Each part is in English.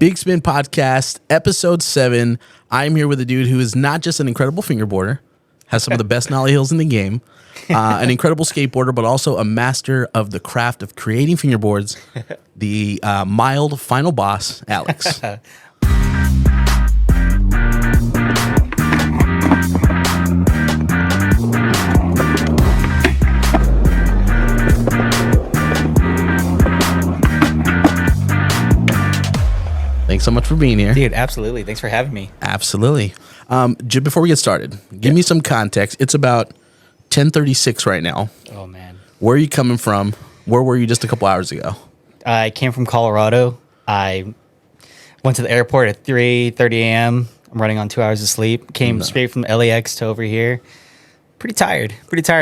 Bigspin Podcast, episode 7. I'm here with a dude who is not just an incredible fingerboarder, has some of the best nollie hills in the game, an incredible skateboarder, but also a master of the craft of creating fingerboards, the MiLD final boss, Alex. Thanks so much for being here. Dude, absolutely. Thanks for having me. Absolutely. Before we get started, give me some context. It's about 10:36 right now. Oh, man. Where are you coming from? Where were you just a couple hours ago? I came from Colorado. I went to the airport at 3:30 a.m. I'm running on 2 hours of sleep. Came straight from LAX to over here. Pretty tired,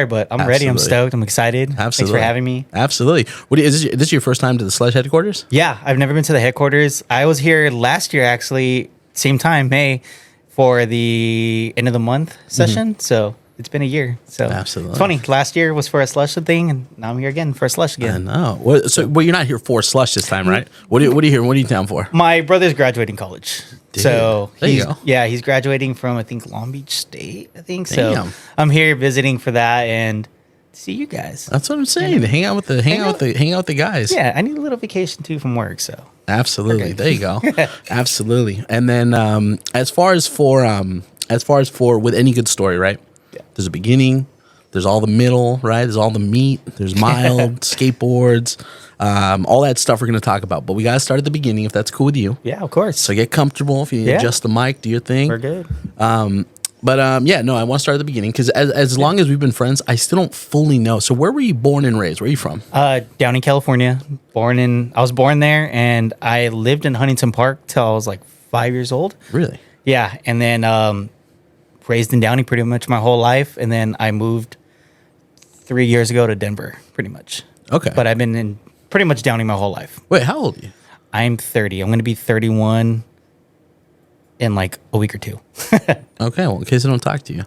but I'm ready. I'm stoked. I'm excited. Absolutely. Thanks for having me. Absolutely. Is this your first time to the Sledge headquarters? Yeah, I've never been to the headquarters. I was here last year, actually, same time, May, for the end of the month session. So it's been a year. So absolutely. It's funny. Last year was for a slush thing, and now I'm here again for a slush again. I know. Well, you're not here for slush this time, right? What are you here? What are you down for? My brother's graduating college. Dude, so there you go. Yeah, he's graduating from, I think, Long Beach State, I think. So Damn. I'm here visiting for that and see you guys. That's what I'm saying. Hang out with the guys. Yeah, I need a little vacation too from work. So absolutely. Okay. There you go. Absolutely. And then as far as for with any good story, right? Yeah. There's a beginning. There's all the middle, right? There's all the meat. There's MiLD, skateboards, all that stuff we're going to talk about. But we got to start at the beginning, if that's cool with you. Yeah, of course. So get comfortable. If you adjust the mic, do your thing. We're good. I want to start at the beginning because as long as we've been friends, I still don't fully know. So where were you born and raised? Where are you from? Down in California. I was born there, and I lived in Huntington Park till I was like 5 years old. Really? Yeah, and then raised in Downey pretty much my whole life, and then I moved 3 years ago to Denver, pretty much. Okay. But I've been in pretty much Downey my whole life. Wait, how old are you? I'm 30. I'm going to be 31 in like a week or two. Okay, well, in case I don't talk to you,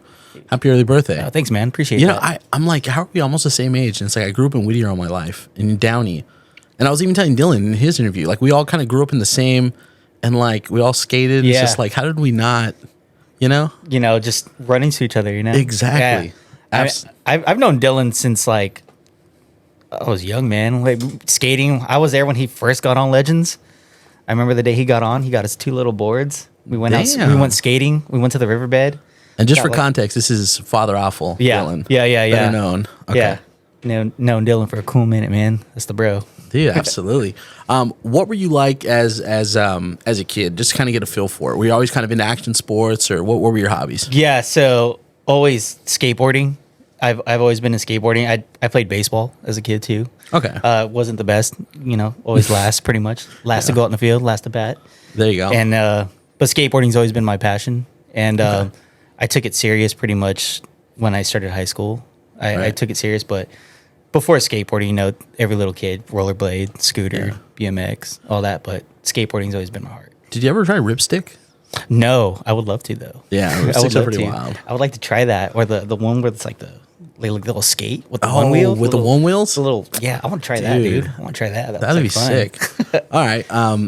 happy early birthday. Oh, thanks, man. Appreciate You that. know, I'm like, how are we almost the same age? And it's like, I grew up in Whittier all my life, in Downey. And I was even telling Dylan in his interview, like, we all kind of grew up in the same, and like, we all skated. Yeah. It's just like, how did we not, you know? Just running to each other, Exactly. Yeah. I've known Dylan since like I was young, man. Like skating, I was there when he first got on Legends. I remember the day he got on. He got his 2 little boards. We went out. We went skating. We went to the riverbed. And just for context, this is Father Awful. Yeah, Dylan. yeah. Better known. Okay. Yeah, known Dylan for a cool minute, man. That's the bro. Dude, absolutely. What were you like as a kid? Just kind of get a feel for it. Were you always kind of into action sports, or what were your hobbies? Yeah, so always skateboarding. I've always been in skateboarding. I played baseball as a kid too. Okay. Wasn't the best, always last pretty much. Last to go out in the field, last to bat. There you go. And but skateboarding's always been my passion. And I took it serious pretty much when I started high school. I took it serious, but before skateboarding, every little kid, rollerblade, scooter, BMX, all that, but skateboarding's always been my heart. Did you ever try ripstick? No, I would love to though. Yeah, ripsticks are pretty wild. I would like to try that, or the one where it's like the little skate with the one wheel. With the one wheels? I want to try that, dude. I want to try that. That'd be sick. All right.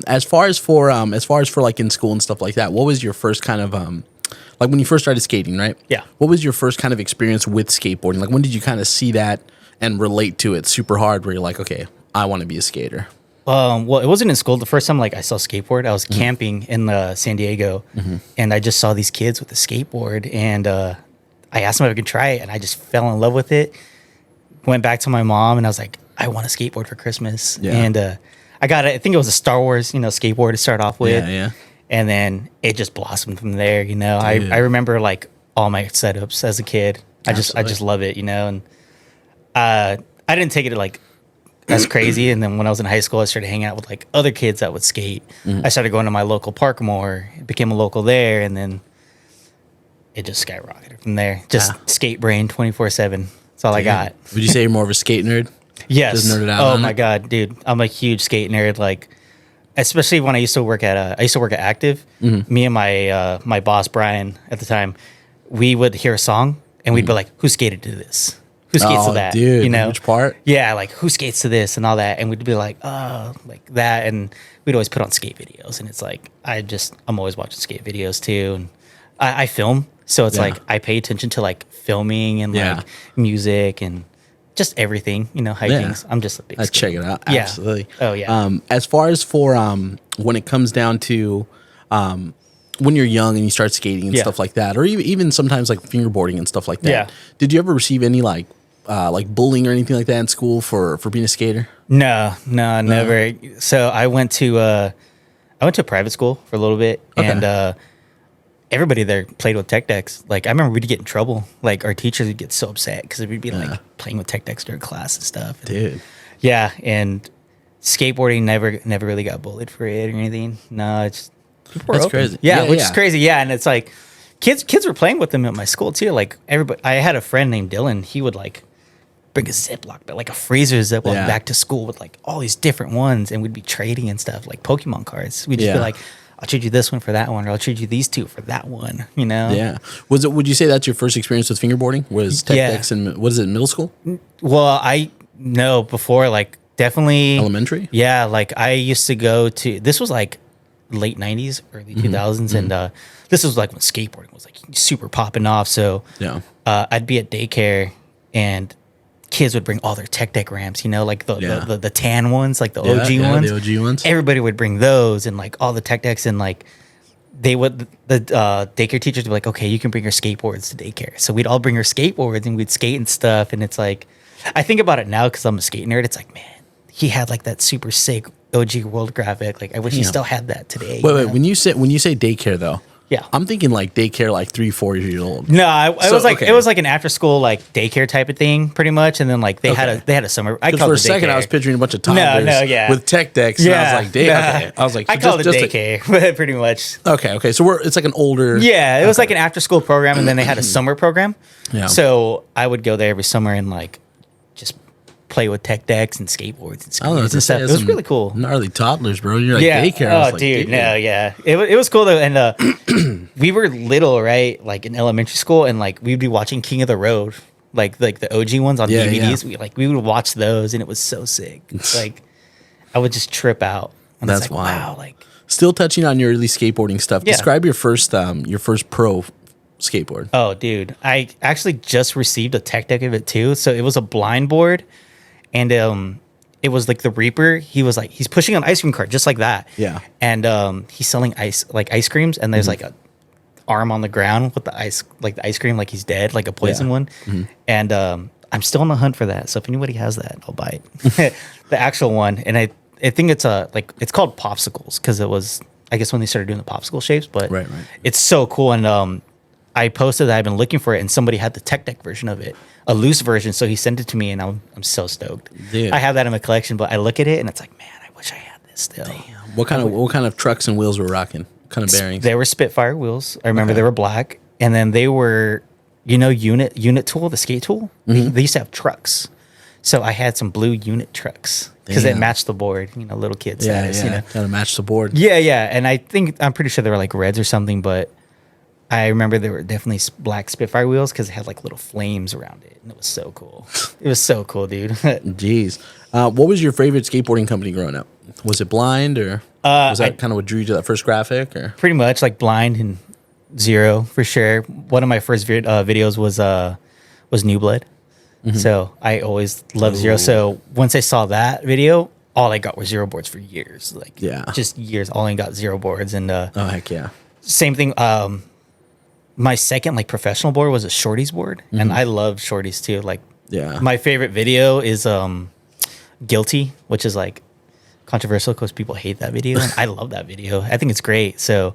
As far as for like in school and stuff like that, what was your first kind of like when you first started skating, right? Yeah. What was your first kind of experience with skateboarding? Like when did you kind of see that and relate to it super hard where you're like, okay, I want to be a skater? Well, it wasn't in school. The first time I saw skateboard, I was camping in San Diego, and I just saw these kids with a skateboard, and I asked them if I could try it, and I just fell in love with it. Went back to my mom, and I was like, I want a skateboard for Christmas. Yeah. And I think it was a Star Wars, skateboard to start off with. Yeah. And then it just blossomed from there, I remember like all my setups as a kid. I just love it, and I didn't take it like as crazy. And then when I was in high school, I started hanging out with like other kids that would skate. I started going to my local park more, became a local there, and then it just skyrocketed from there. Just skate brain 24/7. That's all I got. Would you say you're more of a skate nerd? Yes. Just nerded out Oh on my it? God, dude. I'm a huge skate nerd. Like, especially when I used to work at Active. Me and my boss Brian at the time, we would hear a song and we'd be like, "Who skated to this? who skates to that? Dude, you know, which part? Yeah, like who skates to this and all that, and we'd be like, oh, like that, and we'd always put on skate videos, and it's like I'm always watching skate videos too, and I film, so it's like I pay attention to like filming and like music and just everything, you know, hijinks. I'm just a big Let's check it out. Yeah. Absolutely. Oh yeah. As far as for when it comes down to when you're young and you start skating and stuff like that, or even sometimes like fingerboarding and stuff like that. Yeah. Did you ever receive any like bullying or anything like that in school for being a skater? No, never. So I went to a private school for a little bit, and everybody there played with tech decks. Like I remember we'd get in trouble. Like our teachers would get so upset because we'd be like playing with tech decks during class and stuff. And, Dude. Yeah, and skateboarding never really got bullied for it or anything. No, it's That's crazy. Yeah, which is crazy. Yeah, and it's like kids were playing with them at my school too. Like everybody, I had a friend named Dylan. He would like bring a Ziploc, but like a freezer Ziploc back to school with like all these different ones, and we'd be trading and stuff, like Pokemon cards. We'd just be like, I'll trade you this one for that one, or I'll trade you these two for that one, you know? Yeah. Would you say that's your first experience with fingerboarding? Was tech decks in, what is it, middle school? Well, before, like definitely. Elementary? Yeah, like I used to go to, this was like late 90s, early 2000s, and this was like when skateboarding was like super popping off. So I'd be at daycare and kids would bring all their tech deck ramps, you know, like the tan ones, like the OG ones. The OG ones. Everybody would bring those and like all the tech decks, and like the daycare teachers would be like, okay, you can bring your skateboards to daycare. So we'd all bring our skateboards and we'd skate and stuff. And it's like, I think about it now because I'm a skate nerd. It's like, man, he had like that super sick OG world graphic. Like I wish he still had that today. Wait, when you say daycare though, yeah, I'm thinking like daycare, like 3-4 years old. No, it was like an after school like daycare type of thing, pretty much. And then like they had a summer. I called for it a second daycare. I was picturing a bunch of toddlers with tech decks. Yeah, and I was like, okay. I was like, I called it daycare, pretty much. Okay. So it's like an older. Yeah, it was like an after school program, and then they had a summer program. Yeah. So I would go there every summer and like just play with tech decks and skateboards and skis and stuff. It was really cool. Gnarly toddlers, bro. You're like daycare. Oh, like, dude, no, yeah. It was cool though, and we were little, right? Like in elementary school, and like we'd be watching King of the Road, like the OG ones on DVDs. Yeah. We would watch those, and it was so sick. Like I would just trip out. And That's like, wild. Wow, like still touching on your early skateboarding stuff. Yeah. Describe your first pro skateboard. Oh, dude, I actually just received a tech deck of it too. So it was a blind board. And it was like the Reaper. He's pushing an ice cream cart just like that. Yeah. And he's selling ice creams, and there's like a arm on the ground with the ice cream, like he's dead, like a poison one. And I'm still on the hunt for that. So if anybody has that, I'll buy it. The actual one. And I think it's it's called Popsicles because it was, I guess, when they started doing the popsicle shapes. But right. It's so cool. And I posted that I've been looking for it, and somebody had the tech deck version of it, a loose version. So he sent it to me, and I'm so stoked. Dude. I have that in my collection, but I look at it and it's like, man, I wish I had this still. Damn. What kind of trucks and wheels were rocking? What kind of bearings? They were Spitfire wheels. I remember they were black, and then they were, unit tool, the skate tool. They used to have trucks. So I had some blue unit trucks because it matched the board, little kid status. Yeah, kind of matched the board. Yeah. And I'm pretty sure they were like reds or something, but I remember there were definitely black Spitfire wheels because it had like little flames around it, and it was so cool. It was so cool, dude. Jeez. What was your favorite skateboarding company growing up? Was it Blind, or was that kind of what drew you to that first graphic? Or pretty much like Blind and Zero for sure. One of my first videos was New Blood, so I always loved Zero. So once I saw that video, all I got were Zero boards for years, just years. All I got Zero boards, and oh heck yeah, same thing. My second professional board was a shorties board, and I love shorties too. My favorite video is Guilty, which is like controversial because people hate that video, and I love that video. I think it's great. So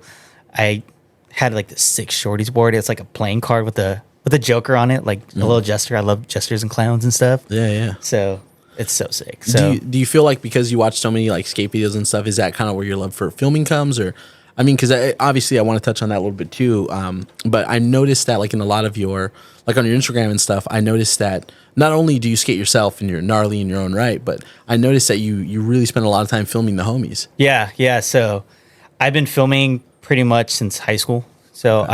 I had like the 6 shorties board. It's like a playing card with a Joker on it, like a little jester. I love jesters and clowns and stuff. Yeah. So it's so sick. So do you feel like because you watch so many like skate videos and stuff, is that kind of where your love for filming comes? Or I mean, because obviously I want to touch on that a little bit too. But I noticed that like in a lot of your, like on your Instagram and stuff, I noticed that not only do you skate yourself and you're gnarly in your own right, but I noticed that you really spend a lot of time filming the homies. Yeah. So I've been filming pretty much since high school. So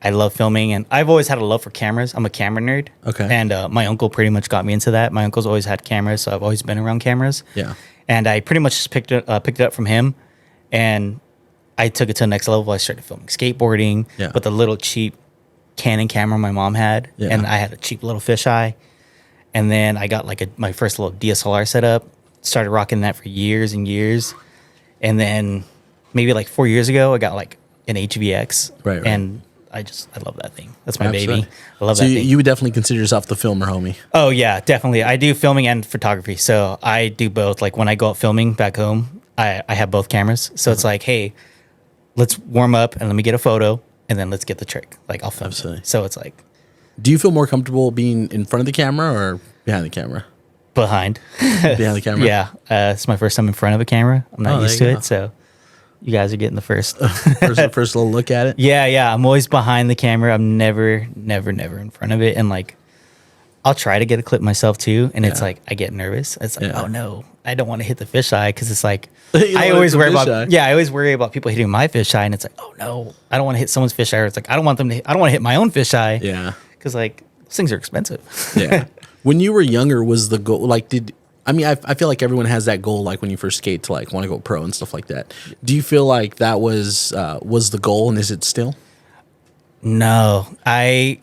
I love filming, and I've always had a love for cameras. I'm a camera nerd. Okay. And my uncle pretty much got me into that. My uncle's always had cameras, so I've always been around cameras. Yeah. And I pretty much just picked it up from him, and I took it to the next level. I started filming skateboarding with a little cheap Canon camera my mom had, and I had a cheap little fisheye. And then I got like my first little DSLR setup. Started rocking that for years and years, and then maybe like 4 years ago, I got like an HVX, right. And I love that thing. That's my baby. I love so that thing. You would definitely consider yourself the filmer, homie. Oh yeah, definitely. I do filming and photography, so I do both. Like when I go out filming back home, I have both cameras. So it's like, hey, let's warm up and let me get a photo, and then let's get the trick. Like I'll film. Absolutely. So it's like, do you feel more comfortable being in front of the camera or behind the camera? Behind the camera. Yeah, it's my first time in front of a camera. I'm not used to it, so you guys are getting the first first little look at it. Yeah. I'm always behind the camera. I'm never in front of it, and like I'll try to get a clip myself too, and it's like I get nervous. It's like, oh no, I don't want to hit the fisheye, because it's like I always worry about people hitting my fisheye, and it's like, oh no, I don't want to hit someone's fisheye. Or it's like I don't want to hit my own fisheye. Yeah, because like those things are expensive. Yeah. When you were younger, was the goal like I feel like everyone has that goal, like when you first skate, to like want to go pro and stuff like that. Do you feel like that was the goal, and is it still? No, I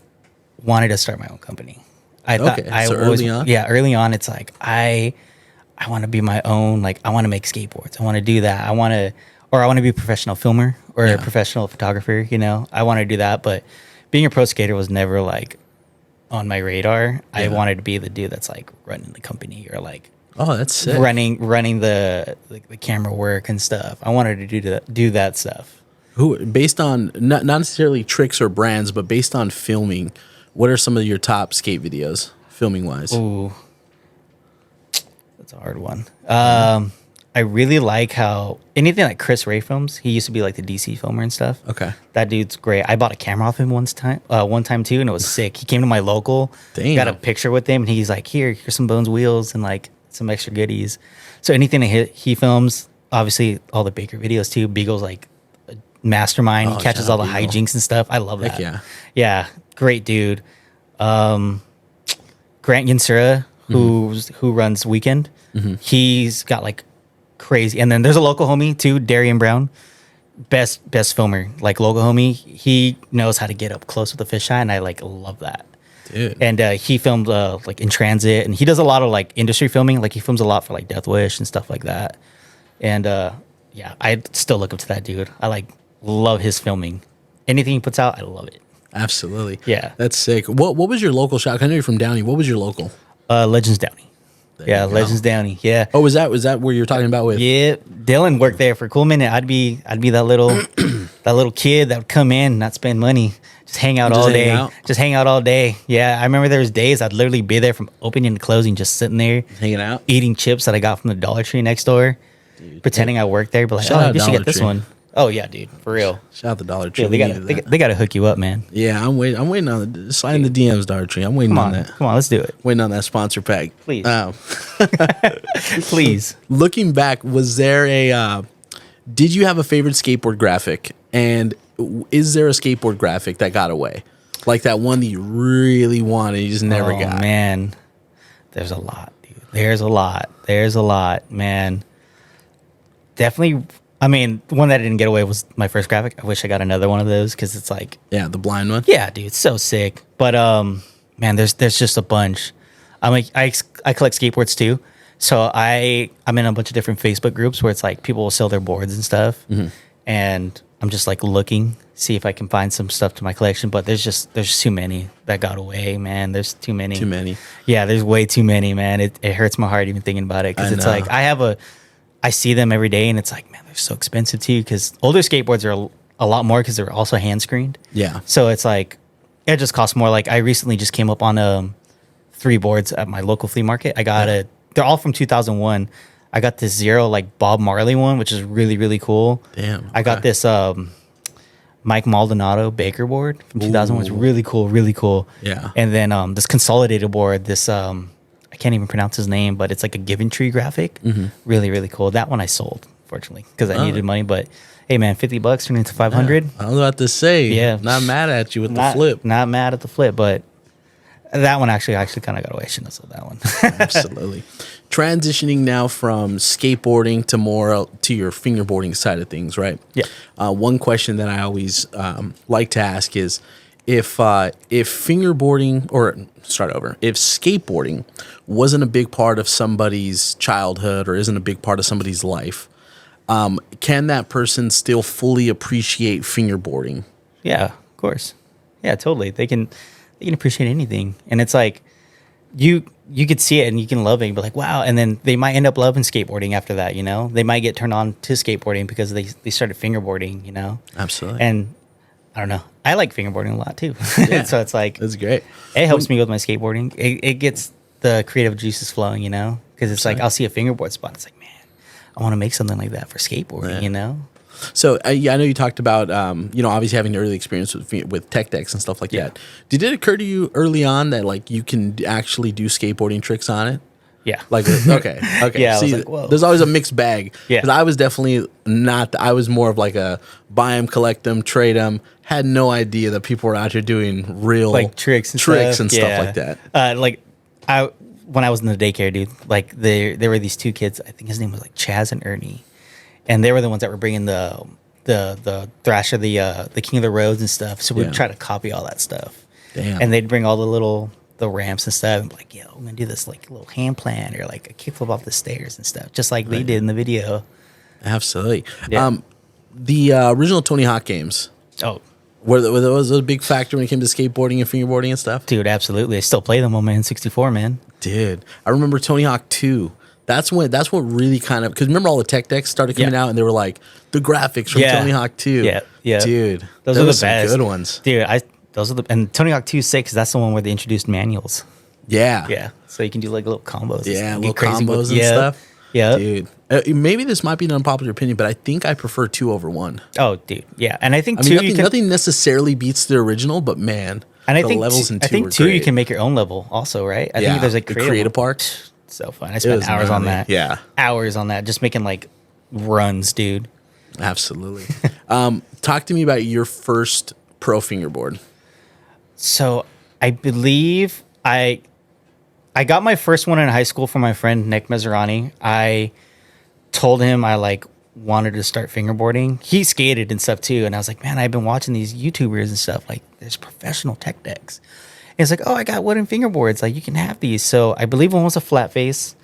wanted to start my own company. Early on? Yeah, early on, it's like I want to be my own. Like I want to make skateboards. I want to do that. I want to be a professional filmer or a professional photographer. You know, I want to do that. But being a pro skater was never like on my radar. I wanted to be the dude that's like running the company, or like that's sick. running the camera work and stuff. I wanted to do that stuff. Who, based on not necessarily tricks or brands, but based on filming, what are some of your top skate videos, filming wise? Ooh, that's a hard one. I really like how anything like Chris Ray films. He used to be like the DC filmer and stuff. Okay, that dude's great. I bought a camera off him one time too, and it was sick. He came to my local, got a picture with him, and he's like, here's some Bones wheels and like some extra goodies. So anything that he films, obviously all the Baker videos too. Beagle's like a mastermind. He catches all the hijinks and stuff. I love that. Heck yeah, great dude. Grant Yansura, who runs Weekend, he's got like crazy. And then there's a local homie too, Darian Brown, best filmer, like local homie. He knows how to get up close with the fisheye, and I like love that. Dude. And he filmed like in transit, and he does a lot of like industry filming. Like he films a lot for like Death Wish and stuff like that. And I still look up to that dude. I like love his filming. Anything he puts out, I love it. Absolutely. Yeah. That's sick. What was your local shop? I know you're from Downey. What was your local? Legends Downey. Legends Downey. Yeah. Oh, was that where you're talking about with? Yeah. Dylan worked there for a cool minute. I'd be that little kid that would come in, not spend money, just hang out all day. Just hang out all day. Yeah. I remember there was days I'd literally be there from opening to closing, just sitting there. Hanging out. Eating chips that I got from the Dollar Tree next door. Dude, pretending I worked there. But like, you should get this one. Oh yeah, dude, for real. Shout out the Dollar Tree. Yeah, they gotta hook you up, man. Yeah, I'm waiting on slide in the DMs, Dollar Tree. I'm waiting on that. Come on, let's do it. Waiting on that sponsor pack, please. Please. Looking back, was there did you have a favorite skateboard graphic? And is there a skateboard graphic that got away, like that one that you really wanted, you just never got? Man, there's a lot, dude. There's a lot, man. Definitely. I mean, one that didn't get away was my first graphic. I wish I got another one of those, because it's like... Yeah, the blind one? Yeah, dude, it's so sick. But, man, there's just a bunch. I collect skateboards, too. So I'm in a bunch of different Facebook groups where it's like people will sell their boards and stuff. Mm-hmm. And I'm just like looking, see if I can find some stuff to my collection. But there's too many that got away, man. There's too many. Too many. Yeah, there's way too many, man. It hurts my heart even thinking about it. Because it's like I see them every day, and it's like, man, they're so expensive too, because older skateboards are a lot more because they're also hand screened. Yeah. So it's like, it just costs more. Like I recently just came up on 3 boards at my local flea market. I got they're all from 2001. I got this Zero like Bob Marley one, which is really, really cool. Damn. Okay. I got this Mike Maldonado Baker board from 2001. It's really cool, really cool. Yeah. And then this consolidated board, this I can't even pronounce his name, but it's like a Given Tree graphic. Mm-hmm. Really, really cool. That one I sold fortunately, because I needed money. But hey, man, $50 turned into 500. Yeah, I was about to say, yeah, not mad at you with the flip. Not mad at the flip, but that one actually kind of got away. I shouldn't have sold that one. Absolutely. Transitioning now from skateboarding to more to your fingerboarding side of things, right? Yeah. One question that I always like to ask is if fingerboarding, or start over, if skateboarding wasn't a big part of somebody's childhood or isn't a big part of somebody's life, can that person still fully appreciate fingerboarding? Yeah, of course. Yeah, totally. They can appreciate anything, and it's like you could see it and you can love it and be like, wow. And then they might end up loving skateboarding after that. They might get turned on to skateboarding because they started fingerboarding. Absolutely. And I don't know, I like fingerboarding a lot too. Yeah. So it's like, that's great. It helps me with my skateboarding. It gets the creative juices flowing, because it's like I'll see a fingerboard spot. It's like, man, I want to make something like that for skateboarding. So I know you talked about obviously having early experience with tech decks and stuff like that. Did it occur to you early on that like you can actually do skateboarding tricks on it? Yeah. Like okay. Yeah. See, whoa. There's always a mixed bag. Yeah. Because I was definitely not. I was more of like a buy them, collect them, trade them. Had no idea that people were out here doing real like tricks and stuff like that. When I was in the daycare, dude, like there were these two kids. I think his name was like Chaz and Ernie. And they were the ones that were bringing the Thrasher, the King of the Roads and stuff. So we'd try to copy all that stuff. Damn. And they'd bring all the ramps and stuff and be like, yo, I'm going to do this like little hand plan or like a kickflip off the stairs and stuff, just like they did in the video. Absolutely. Yeah. The original Tony Hawk games. Oh. Were those a big factor when it came to skateboarding and fingerboarding and stuff? Dude, absolutely. I still play them on my N64, man. Dude, I remember Tony Hawk 2. That's what really kind of, because remember all the tech decks started coming out and they were like the graphics from Tony Hawk 2. Yeah. Dude, those are the best. Good ones. Dude, and Tony Hawk 2 6, that's the one where they introduced manuals. Yeah. Yeah. So you can do like little combos. Yeah, little combos and stuff. Yeah. Dude. Maybe this might be an unpopular opinion, but I think I prefer 2 over 1. Oh, dude. Yeah. And I think nothing necessarily beats the original, but man, and I the think levels in 2 I think were 2 great. you can make your own level also, right? I think there's like the creative part. So fun. I spent hours on that. Yeah. Hours on that. Just making like runs, dude. Absolutely. Talk to me about your first pro fingerboard. So I believe I got my first one in high school from my friend Nick Mezzerani. I told him I like wanted to start fingerboarding. He skated and stuff too. And I was like, man, I've been watching these YouTubers and stuff. Like there's professional tech decks. It's like, oh, I got wooden fingerboards. Like, you can have these. So I believe one was a flat face.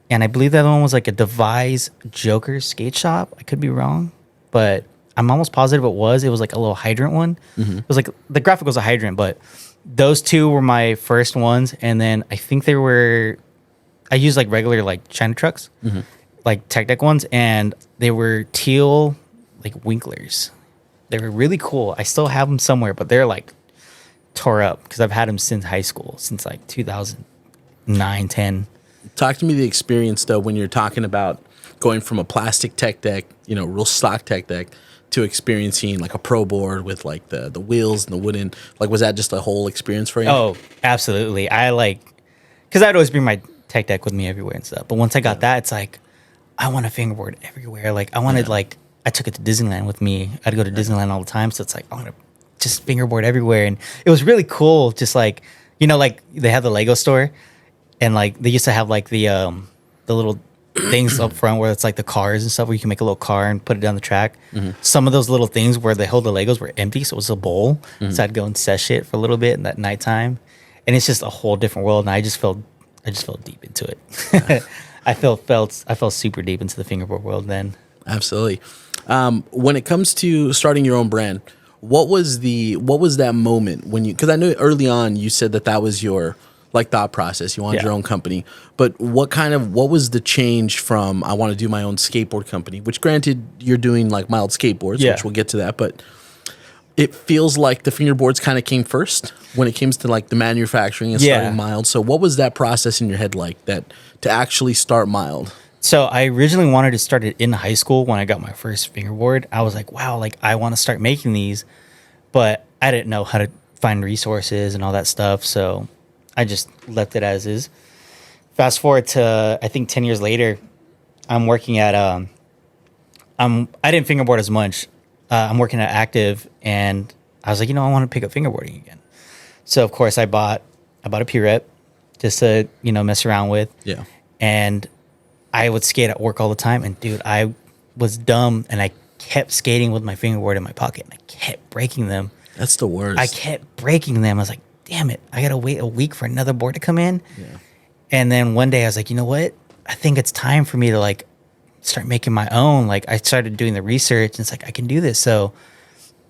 And I believe the other one was like a Devise Joker skate shop. I could be wrong. But I'm almost positive it was. It was like a little hydrant one. Mm-hmm. It was like, the graphic was a hydrant. But those two were my first ones. And then I think I used like regular like China trucks. Mm-hmm. Like tech deck ones. And they were teal like Winklers. They were really cool. I still have them somewhere. But they're like tore up because I've had them since high school, since like 2009, 10. Talk to me the experience though when you're talking about going from a plastic tech deck, real stock tech deck, to experiencing like a pro board with like the wheels and the wooden. Like, was that just a whole experience for you? Oh, absolutely. Because I'd always bring my tech deck with me everywhere and stuff. But once I got that, it's like I want a fingerboard everywhere. Like I wanted I took it to Disneyland with me. I'd go to Disneyland all the time, so it's like I want to just fingerboard everywhere. And it was really cool. Just like, like they have the Lego store and like they used to have like the little things up front where it's like the cars and stuff where you can make a little car and put it down the track. Mm-hmm. Some of those little things where they hold the Legos were empty. So it was a bowl. Mm-hmm. So I'd go and sesh it for a little bit in that nighttime. And it's just a whole different world. And I just felt deep into it. I felt super deep into the fingerboard world then. Absolutely. When it comes to starting your own brand, what was that moment when because I know early on you said that was your like thought process. You wanted your own company, but what was the change from I want to do my own skateboard company, which granted you're doing like MiLD Skateboards, which we'll get to that, but it feels like the fingerboards kind of came first when it comes to like the manufacturing and starting MiLD. So what was that process in your head like that to actually start MiLD? So I originally wanted to start it in high school when I got my first fingerboard. I was like, wow, like I want to start making these, but I didn't know how to find resources and all that stuff. So I just left it as is. Fast forward to, I think 10 years later, I'm working at I didn't fingerboard as much. I'm working at Active, and I was like, I want to pick up fingerboarding again. So of course I bought a P-Rep just to mess around with. Yeah. And I would skate at work all the time, and dude, I was dumb, and I kept skating with my fingerboard in my pocket, and I kept breaking them. That's the worst. I kept breaking them. I was like, damn it, I gotta wait a week for another board to come in. Yeah. And then one day I was like, you know what? I think it's time for me to like start making my own. Like I started doing the research, and it's like I can do this. So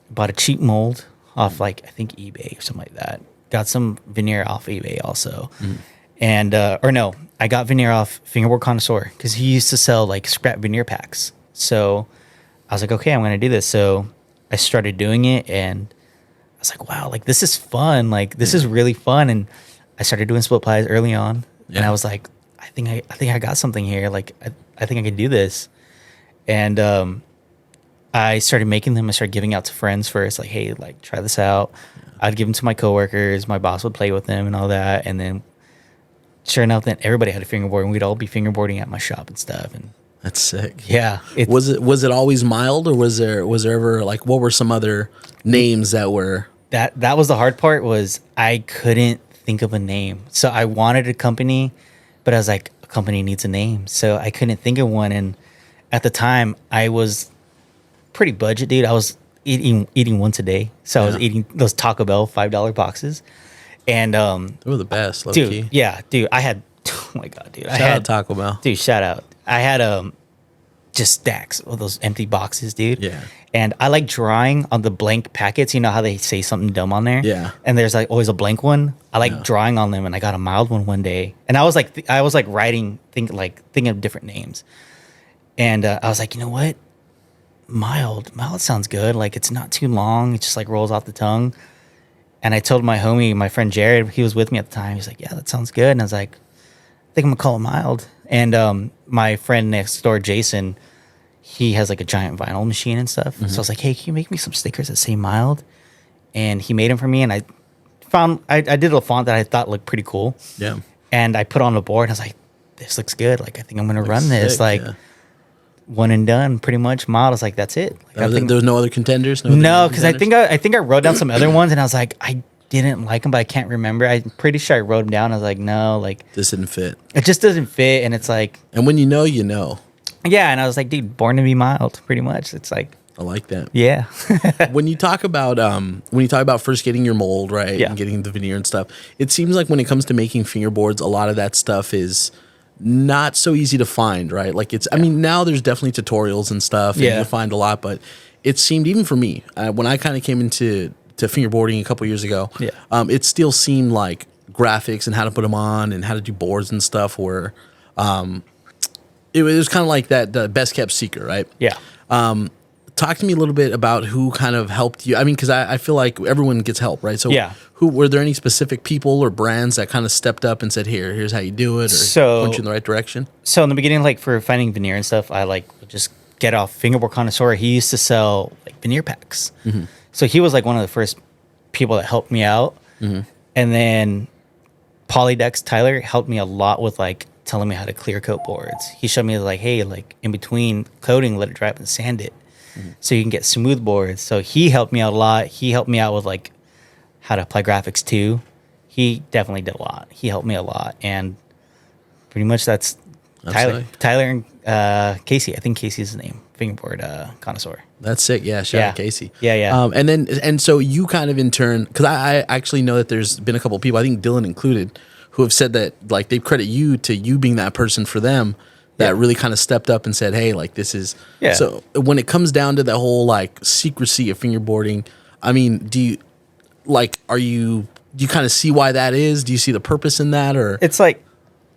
I bought a cheap mold off like I think eBay or something like that. Got some veneer off eBay also. And or no, I got veneer off Fingerboard Connoisseur because he used to sell like scrap veneer packs. So I was like, okay, I'm gonna do this. So I started doing it, and I was like, wow, like this is fun. Like this is really fun. And I started doing split plies early on, and I was like, I think I got something here. Like I think I can do this. And I started making them. I started giving out to friends first, like, hey, like try this out. I'd give them to my coworkers. My boss would play with them and all that. And then sure enough, then everybody had a fingerboard, and we'd all be fingerboarding at my shop and stuff. And that's sick. Yeah. Was it always MiLD, or was there ever like, what were some other names that were? That was the hard part, was I couldn't think of a name. So I wanted a company, but I was like, a company needs a name. So I couldn't think of one. And at the time I was pretty budget, dude. I was eating once a day. So I was eating those Taco Bell $5 boxes. And they were the best, low dude, key. Yeah, dude. I had, oh my God, dude. Shout out Taco Bell. Dude, shout out. I had just stacks of those empty boxes, dude. Yeah. And I like drawing on the blank packets. You know how they say something dumb on there? Yeah. And there's like always a blank one. I like drawing on them, and I got a MiLD one day. And I was like writing, thinking of different names. And I was like, you know what? MiLD sounds good. Like it's not too long. It just like rolls off the tongue. And I told my homie, my friend Jared, he was with me at the time. He's like, yeah, that sounds good. And I was like, I think I'm gonna call it MiLD. And my friend next door, Jason, he has like a giant vinyl machine and stuff. So I was like, hey, can you make me some stickers that say MiLD? And he made them for me. And I did a font that I thought looked pretty cool. Yeah. And I put on the board, and I was like, this looks good. Like I think I'm gonna run this. Sick, like one and done, pretty much. MiLD. I was like, that's it. Like, There was no other contenders. No, because I think I wrote down some other ones, and I was like, I didn't like them, but I can't remember. I'm pretty sure I wrote them down. I was like, no, like this didn't fit. It just doesn't fit, and it's like, and when you know. Yeah, and I was like, dude, born to be MiLD, pretty much. It's like, I like that. Yeah. when you talk about first getting your mold, right, and getting the veneer and stuff, it seems like when it comes to making fingerboards, a lot of that stuff is not so easy to find, right? Like I mean, now there's definitely tutorials and stuff, and you find a lot, but it seemed, even for me, when I kind of came into fingerboarding a couple years ago, it still seemed like graphics and how to put them on and how to do boards and stuff were, it was kind of like the best kept secret, right? Yeah. Talk to me a little bit about who kind of helped you. I mean, because I feel like everyone gets help, right? So who were there any specific people or brands that kind of stepped up and said, here's how you do it, or point you in the right direction? So in the beginning, like for finding veneer and stuff, I like would just get off Fingerboard Connoisseur. He used to sell like veneer packs. So he was like one of the first people that helped me out. And then Polydex Tyler helped me a lot with like telling me how to clear coat boards. He showed me like, hey, like in between coating, let it dry up and sand it. So you can get smooth boards. So he helped me out a lot. He helped me out with like how to apply graphics too. He definitely did a lot. He helped me a lot. And pretty much that's Tyler. Sick. Tyler and Casey. I think Casey's his name. Fingerboard Connoisseur. That's sick. Yeah, shout out Casey. Yeah. And so you kind of in turn, because I actually know that there's been a couple of people, I think Dylan included, who have said that like they credit you to you being that person for them that really kind of stepped up and said, hey, like this is. Yeah. So when it comes down to the whole like secrecy of fingerboarding, I mean, do you kind of see why that is? Do you see the purpose in that, or? It's like,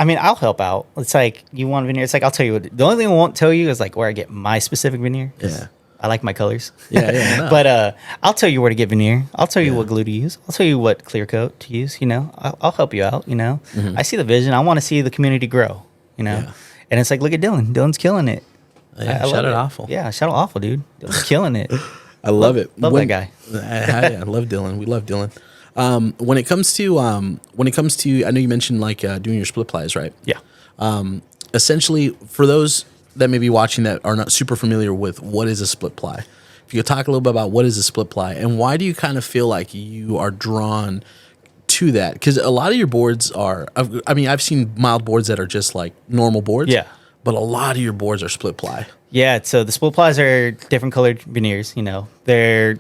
I mean, I'll help out. It's like, you want veneer? It's like, I'll tell you what. The only thing I won't tell you is like where I get my specific veneer. Yeah. I like my colors. Yeah. No. But I'll tell you where to get veneer. I'll tell you what glue to use. I'll tell you what clear coat to use. You know, I'll help you out. You know, I see the vision. I want to see the community grow. You know, and it's like, look at Dylan. Dylan's killing it. Yeah, shout out Awful. Yeah, shout out Awful, dude. Dylan's killing it. I love it. Love that guy. I love Dylan. We love Dylan. When it comes to, I know you mentioned like doing your split plies, right? Yeah. Essentially, for those that may be watching that are not super familiar with what is a split ply. If you could talk a little bit about what is a split ply and why do you kind of feel like you are drawn to that? Because a lot of your boards are, I mean, I've seen MiLD boards that are just like normal boards. Yeah. But a lot of your boards are split ply. Yeah. So the split plies are different colored veneers. You know, they're.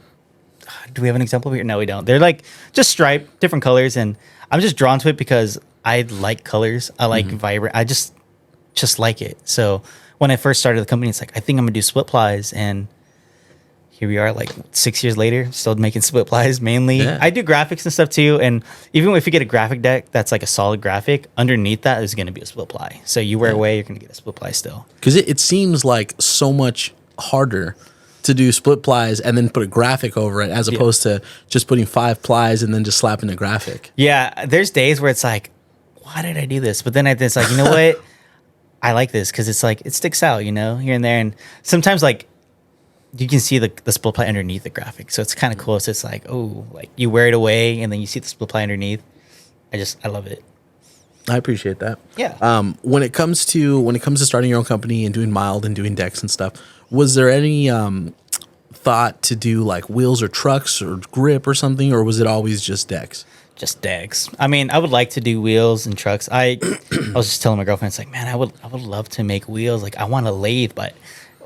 Do we have an example here? No, we don't. They're like just striped, different colors, and I'm just drawn to it because I like colors. I like vibrant. I just like it. So when I first started the company, it's like I think I'm gonna do split plies, and here we are, like 6 years later, still making split plies mainly. Yeah. I do graphics and stuff too, and even if you get a graphic deck that's like a solid graphic, underneath that is gonna be a split ply. So you wear away, you're gonna get a split ply still. Because it seems like so much harder to do split plies and then put a graphic over it as opposed to just putting 5 plies and then just slapping a graphic. Yeah, there's days where it's like, why did I do this? But then it's like, you know what? I like this because it's like, it sticks out, you know, here and there. And sometimes like you can see the split ply underneath the graphic. So it's kind of cool. So it's like, oh, like you wear it away and then you see the split ply underneath. I love it. I appreciate that. Yeah. When it comes to starting your own company and doing MiLD and doing decks and stuff, was there any thought to do like wheels or trucks or grip or something, or was it always just decks? Just decks. I mean, I would like to do wheels and trucks. I was just telling my girlfriend, it's like, man, I would love to make wheels. Like, I want a lathe, but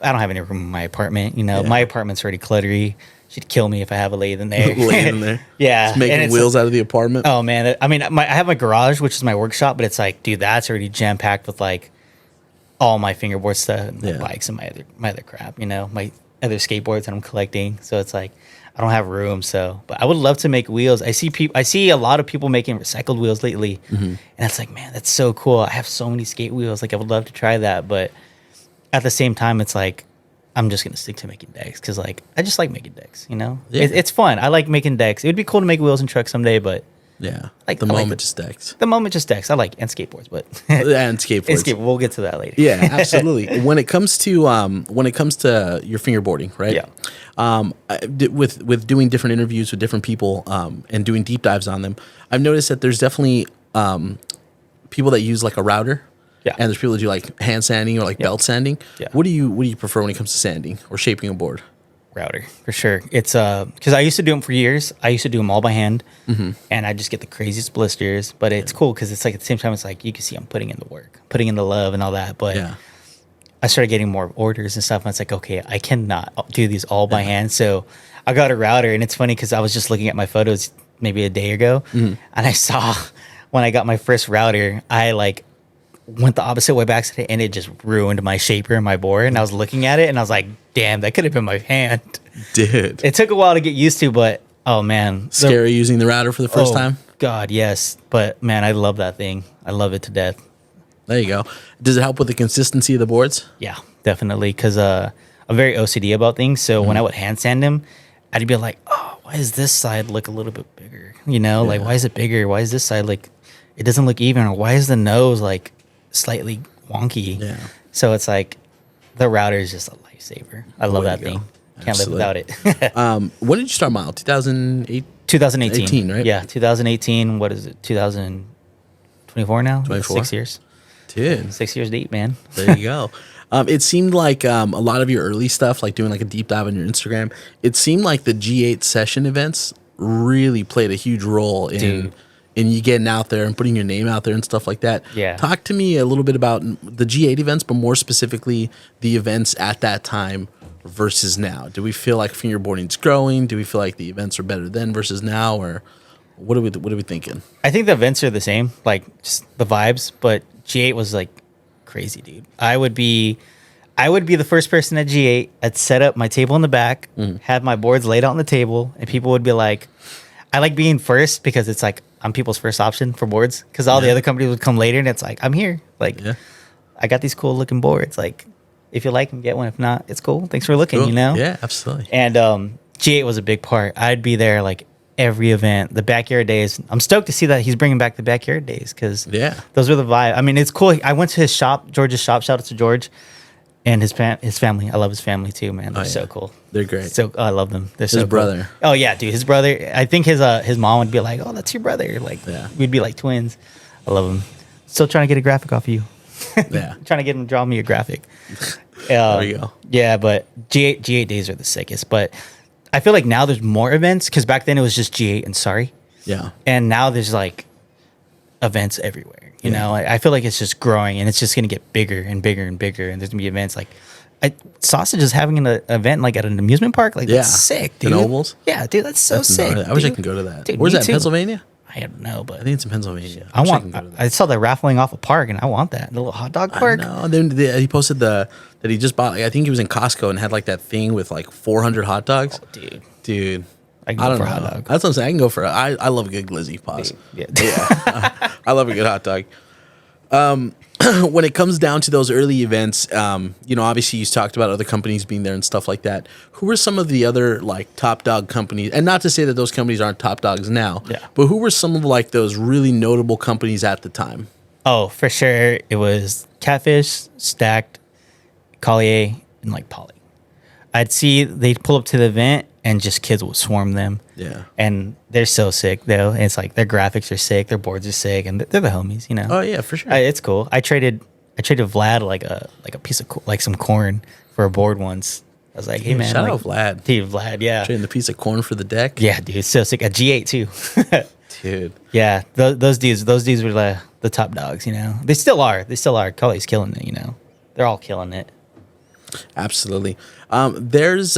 I don't have any room in my apartment. You know, my apartment's already cluttery. She'd kill me if I have a lathe in there. Yeah. Just making wheels out of the apartment. Oh man. I mean, I have my garage, which is my workshop, but it's like, dude, that's already jam packed with like all my fingerboard stuff, and my bikes and my other crap, you know, my other skateboards that I'm collecting. So it's like, I don't have room. So, but I would love to make wheels. I see a lot of people making recycled wheels lately, and it's like, man, that's so cool. I have so many skate wheels. Like, I would love to try that, but at the same time, it's like, I'm just gonna stick to making decks because, like, I just like making decks. You know, it's fun. I like making decks. It would be cool to make wheels and trucks someday, but like the moment just decks. The moment just decks. I like and skateboards, but and skateboards. We'll get to that later. Yeah, absolutely. When it comes to your fingerboarding, right? Yeah. With doing different interviews with different people and doing deep dives on them, I've noticed that there's definitely people that use like a router. Yeah. And there's people that do like hand sanding or like belt sanding. Yeah. What do you prefer when it comes to sanding or shaping a board? Router, for sure. It's because I used to do them for years. I used to do them all by hand, and I just get the craziest blisters. But it's cool because it's like at the same time, it's like you can see I'm putting in the work, putting in the love and all that. But I started getting more orders and stuff, and it's like, okay, I cannot do these all by hand. So I got a router, and it's funny because I was just looking at my photos maybe a day ago, and I saw when I got my first router, I like went the opposite way back today, and it just ruined my shaper and my board. And I was looking at it, and I was like, damn, that could have been my hand. Dude. It took a while to get used to, but oh man. Scary using the router for the first time? God, yes. But man, I love that thing. I love it to death. There you go. Does it help with the consistency of the boards? Yeah, definitely. Because I'm very OCD about things. So when I would hand sand them, I'd be like, oh, why does this side look a little bit bigger? You know, like, why is it bigger? Why is this side like, it doesn't look even? Or why is the nose like slightly wonky? Yeah. So it's like the router is just a lifesaver. I love that thing. Can't live without it. When did you start MiLD? 2008? 2018, right? Yeah, 2018. What is it? 2024 now? 24? 6 years. Dude. 6 years deep, man. There you go. It seemed like a lot of your early stuff, like doing like a deep dive on your Instagram, it seemed like the G8 session events really played a huge role in you getting out there and putting your name out there and stuff like that. Yeah. Talk to me a little bit about the G8 events, but more specifically the events at that time versus now. Do we feel like fingerboarding's growing? Do we feel like the events are better then versus now, or what are we thinking? I think the events are the same, like just the vibes, but G8 was like crazy, dude. I would be the first person at G8. I'd set up my table in the back, have my boards laid out on the table, and people would be like, I like being first because it's like I'm people's first option for boards because all the other companies would come later, and it's like, I'm here. Like, I got these cool looking boards. Like, if you like them, get one. If not, it's cool. Thanks for looking, you know? Yeah, absolutely. And G8 was a big part. I'd be there like every event, the backyard days. I'm stoked to see that he's bringing back the backyard days because those were the vibe. I mean, it's cool. I went to his shop, George's shop. Shout out to George and his family. I love his family too, man. They're so cool. They're great. So I love them. They're his brother. Cool. Oh yeah, dude. His brother. I think his mom would be like, "Oh, that's your brother." Like we'd be like twins. I love him. Still trying to get a graphic off of you. Yeah. Trying to get him to draw me a graphic. There you go. Yeah, but G8 days are the sickest. But I feel like now there's more events because back then it was just G8 and sorry. Yeah. And now there's like events everywhere. You know, I feel like it's just growing and it's just going to get bigger and bigger and bigger. And there's going to be events like Sausage is having an event like at an amusement park. Like, that's sick, dude. In Ovals? Yeah, dude, that's so sick. I wish I could go to that. Dude, Where's me that, too. Pennsylvania? I don't know, but I think it's in Pennsylvania. I saw the raffling off a park and I want that. The little hot dog park. No, then he posted that he just bought, like, I think he was in Costco and had like that thing with like 400 hot dogs. Oh, Dude. I can go don't for know. a hot dog. That's what I'm saying. I can go for I love a good glizzy. Pause. Yeah. I love a good hot dog. When it comes down to those early events, obviously you talked about other companies being there and stuff like that. Who were some of the other like top dog companies? And not to say that those companies aren't top dogs now, but who were some of like those really notable companies at the time? Oh, for sure. It was Catfish, Stacked, Collier, and like Poly. I'd see they'd pull up to the event and just kids would swarm them. Yeah. And they're so sick though. And it's like their graphics are sick, their boards are sick, and they're the homies, you know. Oh yeah, for sure. It's cool. I traded Vlad like a piece of like some corn for a board once. I was like, hey man, shout out Vlad. Dude, Vlad, yeah. Trading the piece of corn for the deck. Yeah, dude, so sick. A G8 too. Dude. Yeah, those dudes were the top dogs, you know. They still are. Collier's killing it, you know. They're all killing it. Absolutely. There's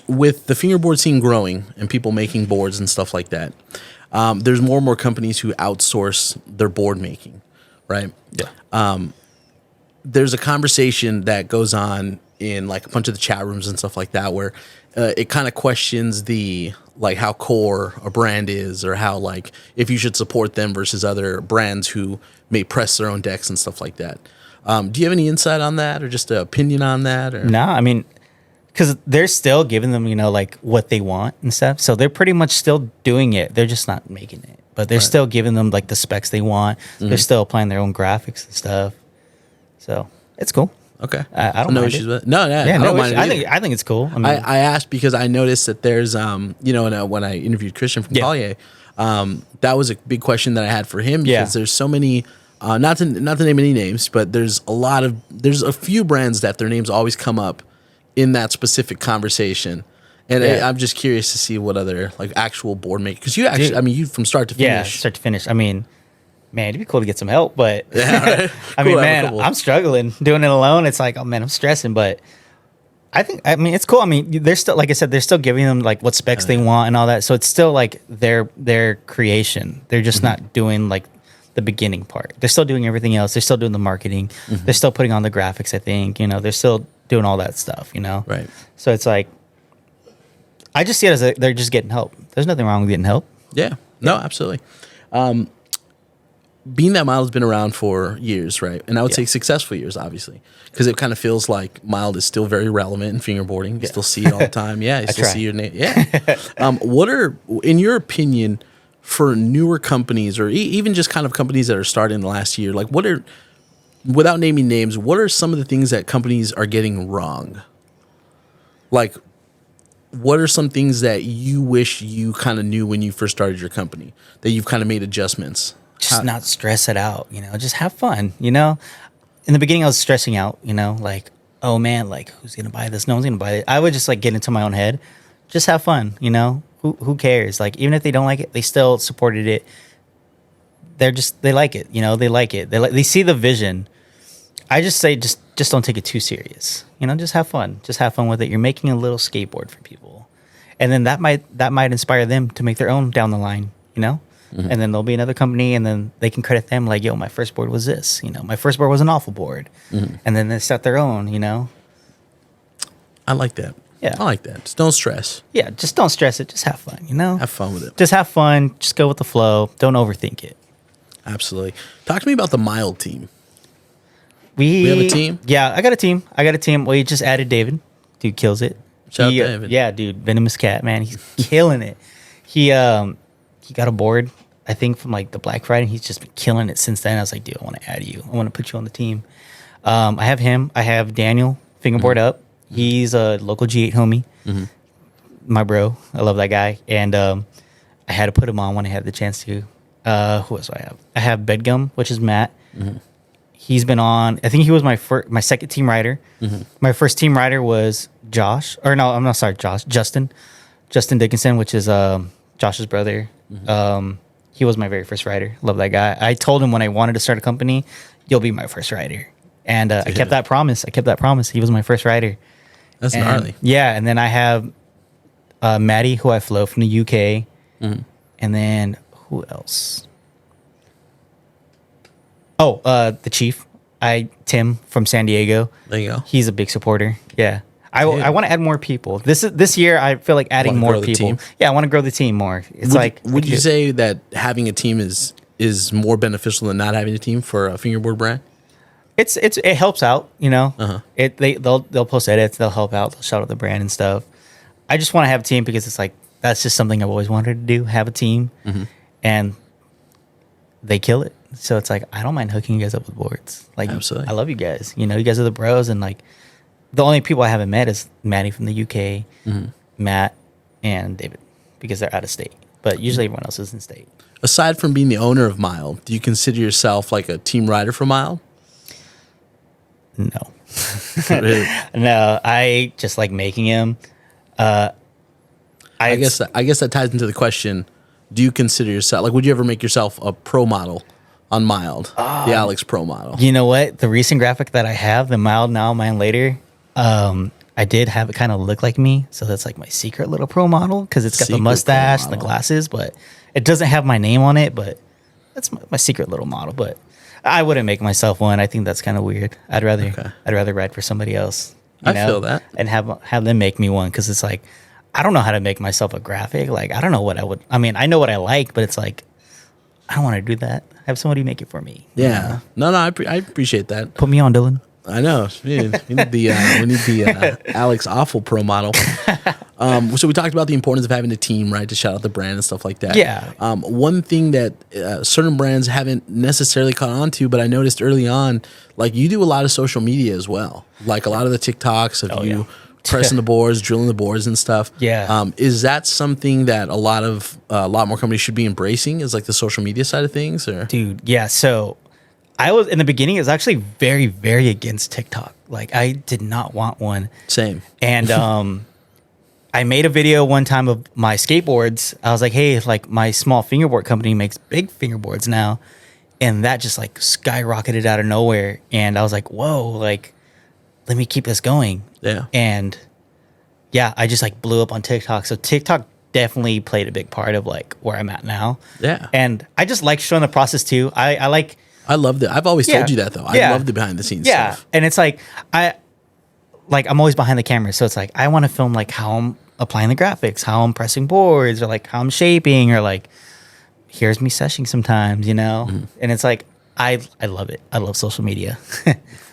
with the fingerboard scene growing and people making boards and stuff like that, there's more and more companies who outsource their board making, right? Yeah. There's a conversation that goes on in like a bunch of the chat rooms and stuff like that where it kind of questions the like how core a brand is or how like if you should support them versus other brands who may press their own decks and stuff like that. Do you have any insight on that or just an opinion on that? Or? No, I mean, because they're still giving them, you know, like what they want and stuff. So they're pretty much still doing it. They're just not making it. But they're still giving them like the specs they want. Mm-hmm. They're still applying their own graphics and stuff. So it's cool. Okay. I don't no mind issues it. with it. No, yeah, I don't mind it. I think it's cool. I mean, I asked because I noticed that there's when I interviewed Christian from Collier, that was a big question that I had for him because there's so many not to name any names, but there's a few brands that their names always come up in that specific conversation. And I'm just curious to see what other like actual board makers, because you actually, I mean, you from start to finish. Yeah, start to finish. I mean, man, it'd be cool to get some help, but right? I mean, man, I'm struggling doing it alone. It's like, oh man, I'm stressing, but I mean, it's cool. I mean, they're still, like I said, they're still giving them like what specs they want and all that. So it's still like their creation. They're just not doing like the beginning part. They're still doing everything else. They're still doing the marketing. They're still putting on the graphics, I think, you know, they're still doing all that stuff, you know? Right. So it's like, I just see it as they're just getting help. There's nothing wrong with getting help. Yeah. No, absolutely. Being that MiLD's been around for years, right? And I would say successful years, obviously, because it kind of feels like MiLD is still very relevant in fingerboarding. You still see it all the time. Yeah, you still see your name. Yeah. What are, in your opinion, for newer companies or even just kind of companies that are starting in the last year, like what are, without naming names, what are some of the things that companies are getting wrong? Like, what are some things that you wish you kind of knew when you first started your company that you've kind of made adjustments? Just not stress it out, you know, just have fun, you know? In the beginning, I was stressing out, you know, like, oh man, like who's going to buy this? No one's going to buy it. I would just like get into my own head, just have fun, you know? Who cares? Like, even if they don't like it, they still supported it. They like it, you know, they like it. They see the vision. I just say, just don't take it too serious. You know, just have fun. Just have fun with it. You're making a little skateboard for people. And then that might inspire them to make their own down the line, you know? Mm-hmm. And then there'll be another company and then they can credit them like, yo, my first board was this, you know, my first board was an awful board. Mm-hmm. And then they start their own, you know? I like that. Yeah. I like that. Just don't stress. Yeah, just don't stress it. Just have fun, you know? Have fun with it. Just have fun. Just go with the flow. Don't overthink it. Absolutely. Talk to me about the MiLD team. We have a team? Yeah, I got a team. We just added David. Dude kills it. Shout out David. Yeah, dude. Venomous Cat, man. He's killing it. He got a board, I think, from like the Black Friday. He's just been killing it since then. I was like, dude, I want to add you. I want to put you on the team. I have him. I have Daniel, Fingerboard Up. He's a local G8 homie. Mm-hmm. My bro. I love that guy. And I had to put him on when I had the chance to. Who else do I have? I have Bedgum, which is Matt. Mm-hmm. he's been on. I think he was my second team rider. My first team rider was Josh, or no, I'm not sorry, Josh. Justin Dickinson, which is Josh's brother. He was my very first rider. Love that guy. I told him when I wanted to start a company, you'll be my first rider, and I kept that promise. He was my first rider. That's gnarly. Yeah, and then I have Maddie, who I flew from the UK, and then who else? Oh, the Chief. Tim from San Diego. There you go. He's a big supporter. Yeah. I want to add more people. This year I feel like adding more people. Yeah, I want to grow the team more. Would you say that having a team is more beneficial than not having a team for a fingerboard brand? It helps out, you know. They'll post edits, they'll help out, they'll shout out the brand and stuff. I just want to have a team because it's like that's just something I've always wanted to do, have a team. And they kill it. So it's like I don't mind hooking you guys up with boards. Like absolutely. I love you guys. You know, you guys are the bros, and like the only people I haven't met is Maddie from the UK, Matt, and David, because they're out of state. But usually everyone else is in state. Aside from being the owner of MiLD, do you consider yourself like a team rider for MiLD? No. No, I just like making him. I guess that ties into the question: do you consider yourself like? Would you ever make yourself a pro model on MiLD, the Alex Pro model? You know what? The recent graphic that I have, the MiLD now, mine later. I did have it kind of look like me, so that's like my secret little pro model because it's got the mustache and the glasses, but it doesn't have my name on it. But that's my secret little model. But I wouldn't make myself one. I think that's kind of weird. I'd rather ride for somebody else. I feel that, and have them make me one because it's like I don't know how to make myself a graphic. Like I don't know what I would. I mean, I know what I like, but it's like I don't want to do that. Have somebody make it for me. Yeah. No, I appreciate that. Put me on, Dylan. I know. We need the Alex Awful Pro model. So we talked about the importance of having a team, right, to shout out the brand and stuff like that. Yeah. One thing that certain brands haven't necessarily caught on to, but I noticed early on, like you do a lot of social media as well. Like a lot of the TikToks of you pressing the boards, drilling the boards and stuff. Yeah. Is that something that a lot more companies should be embracing? Is like the social media side of things, or dude? Yeah. So I was in the beginning. I was actually very, very against TikTok. Like I did not want one. Same. And I made a video one time of my skateboards. I was like, hey, like my small fingerboard company makes big fingerboards now, and that just like skyrocketed out of nowhere. And I was like, whoa, like let me keep this going. Yeah. And yeah, I just like blew up on TikTok. So TikTok definitely played a big part of like where I'm at now. Yeah. And I just like showing the process too. I love that. I've always told you that though. I love the behind the scenes stuff. And it's like I'm always behind the camera. So it's like I want to film like how I'm applying the graphics, how I'm pressing boards, or like how I'm shaping, or like here's me seshing sometimes, you know? And it's like I love it. I love social media.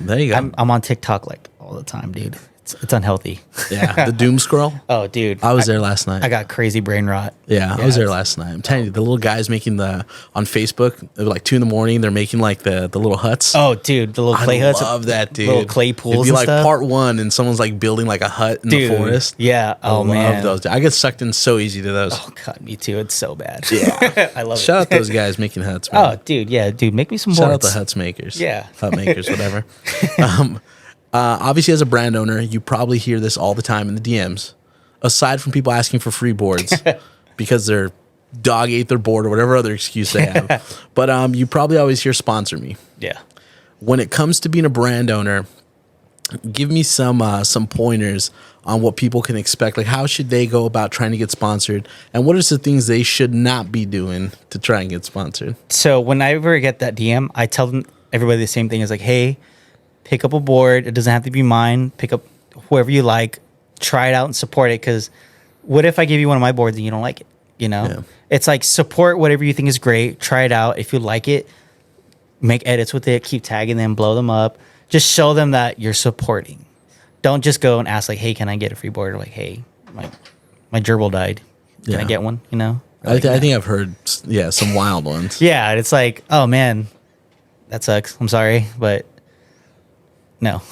There you go. I'm on TikTok like all the time, dude. It's unhealthy. Yeah, the doom scroll. Oh, dude. I was there last night. I got crazy brain rot. Yeah, I was there last night. I'm telling you, the little guys making on Facebook, it was like 2 a.m, they're making like the little huts. Oh, dude, the little clay huts. I love that, dude. Little clay pools. It'd be and like stuff. part 1 and someone's like building like a hut in the forest. Yeah. Oh, man. I love those. I get sucked in so easy to those. Oh, God, me too. It's so bad. Yeah. I love it. Shout out those guys making huts, man. Oh, dude, yeah, dude, make me some Shout boards. out the huts makers. Yeah. Hut makers, whatever. Obviously, as a brand owner, you probably hear this all the time in the DMs. Aside from people asking for free boards because their dog ate their board or whatever other excuse they have. But you probably always hear sponsor me. Yeah. When it comes to being a brand owner, give me some pointers on what people can expect. Like, how should they go about trying to get sponsored? And what are some things they should not be doing to try and get sponsored? So whenever I get that DM, I tell everybody the same thing. Is like, hey, pick up a board. It doesn't have to be mine. Pick up whoever you like. Try it out and support it. Because what if I give you one of my boards and you don't like it? You know? Yeah. It's like support whatever you think is great. Try it out. If you like it, make edits with it. Keep tagging them. Blow them up. Just show them that you're supporting. Don't just go and ask like, hey, can I get a free board? Or like, hey, my gerbil died. Can I get one? You know? I think I've heard, some wild ones. Yeah. It's like, oh, man, that sucks. I'm sorry, but no.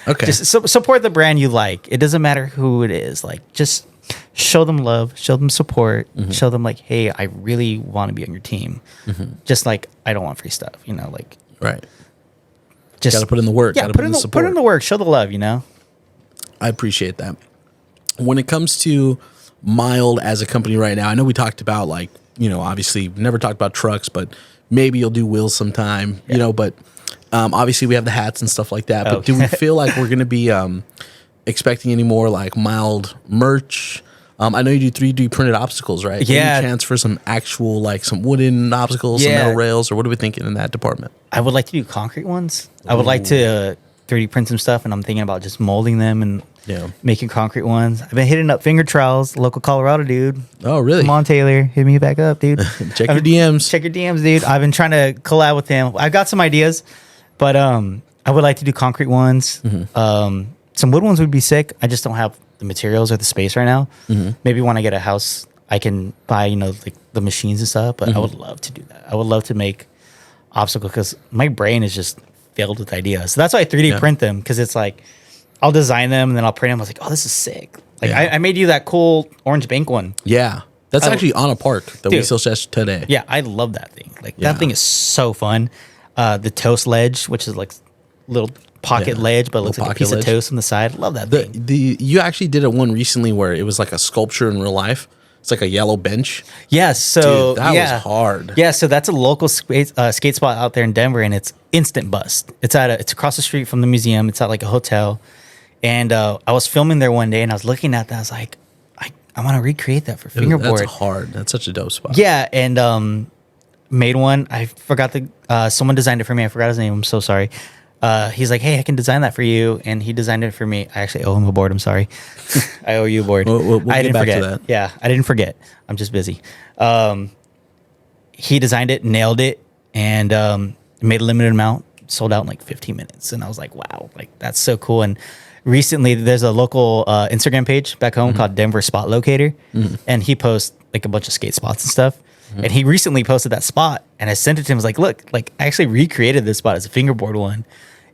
Okay. Just support the brand you like. It doesn't matter who it is. Like, just show them love, show them support, show them like, hey, I really want to be on your team. Just like, I don't want free stuff, you know, like. Right. just got to put in the work. Yeah, Got to put in the support. put in the work. Show the love. You know. I appreciate that. When it comes to MiLD as a company right now, I know we talked about like, you know, obviously never talked about trucks, but maybe you'll do wheels sometime, you know, but obviously we have the hats and stuff like that. But do we feel like we're going to be expecting any more like MiLD merch? I know you do 3D printed obstacles, right? Yeah. Any chance for some actual, like some wooden obstacles, some metal rails, or what are we thinking in that department? I would like to do concrete ones. I would like to 3D print some stuff, and I'm thinking about just molding them and making concrete ones. I've been hitting up Finger Trowels, local Colorado dude. Oh, really? Come on, Taylor. Hit me back up, dude. Check your DMs. Check your DMs, dude. I've been trying to collab with him. I've got some ideas, but I would like to do concrete ones. Some wood ones would be sick. I just don't have the materials or the space right now. Maybe when I get a house, I can buy, you know, like the machines and stuff, but I would love to do that. I would love to make obstacles because my brain is just filled with ideas. So that's why I 3D print them, because it's like I'll design them and then I'll print them. I was like, oh, this is sick. Like I made you that cool orange bank one. Yeah. That's actually on a park that we still test today. Yeah, I love that thing. Like that thing is so fun. The toast ledge, which is like little pocket ledge, but it looks like a piece of toast on the side. Love that thing. You actually did one recently where it was like a sculpture in real life. It's like a yellow bench. Yes, so dude, that was hard. Yeah, so that's a local skate spot out there in Denver, and it's instant bust. It's across the street from the museum. It's at like a hotel, and I was filming there one day, and I was looking at that. I was like, I want to recreate that for Fingerboard. That's hard. That's such a dope spot. Yeah, and made one. I forgot someone designed it for me. I forgot his name. I'm so sorry. He's like, hey, I can design that for you. And he designed it for me. I actually owe him a board. I'm sorry. I owe you a board. We'll I get didn't back forget. to that. Yeah, I didn't forget. I'm just busy. He designed it, nailed it, and made a limited amount, sold out in like 15 minutes. And I was like, wow, like that's so cool. And recently there's a local Instagram page back home called Denver Spot Locator. And he posts like a bunch of skate spots and stuff. And he recently posted that spot, and I sent it to him. I was like, look, like I actually recreated this spot as a fingerboard one.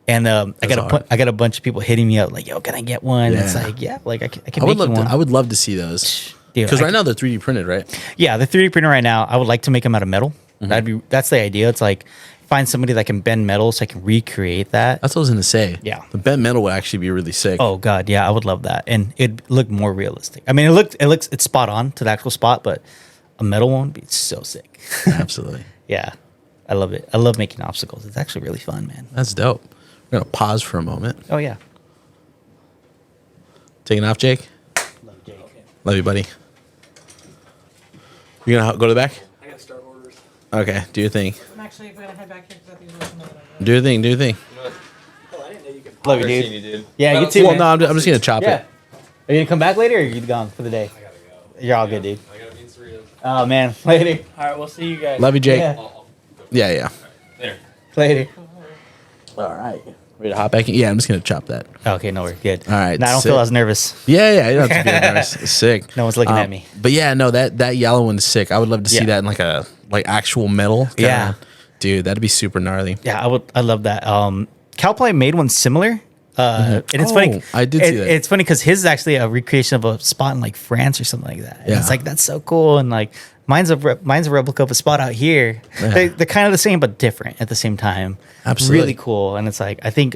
And I got a bunch of people hitting me up like, yo, can I get one? Yeah. It's like, yeah, like I can make one. I would love to see those. Because right now they're 3D printed, right? Yeah, the 3D printer right now, I would like to make them out of metal. That's the idea. It's like find somebody that can bend metal so I can recreate that. That's what I was going to say. Yeah. The bent metal would actually be really sick. Oh God, yeah, I would love that. And it'd look more realistic. I mean, it's spot on to the actual spot, but a metal one would be so sick. Absolutely. Yeah. I love it. I love making obstacles. It's actually really fun, man. That's dope. We're going to pause for a moment. Oh, yeah. Taking off, Jake? Love Jake. Love you, buddy. You going to go to the back? I got to start orders. Okay, do your thing. I'm actually going to head back here because these are Do your thing, do your thing. Oh, I didn't know you could. Love you, dude. Yeah, you too. Well, man. no, I'm just going to chop Yeah. it. Are you going to come back later, or are you gone for the day? I got to go. You're all good, dude. I got to be in Cerritos. Oh, man. Later. All right, we'll see you guys. Love you, Jake. Yeah. Yeah. Later. Later. All right. Ready to hop back in? Yeah, I'm just going to chop that. Okay, no, we're good. All right, Now I don't sick. feel as nervous. Yeah, you don't have to be nervous. Sick. No one's looking at me. But yeah, no, that yellow one is sick. I would love to see that in like actual metal. Yeah. Dude, that'd be super gnarly. Yeah, I love that. Calplay made one similar. And it's funny. I did see that. It's funny because his is actually a recreation of a spot in like France or something like that. And Yeah. it's like, that's so cool. And like mine's a replica of a spot out here. Yeah. They're kind of the same, but different at the same time. Absolutely. Really cool. And it's like, I think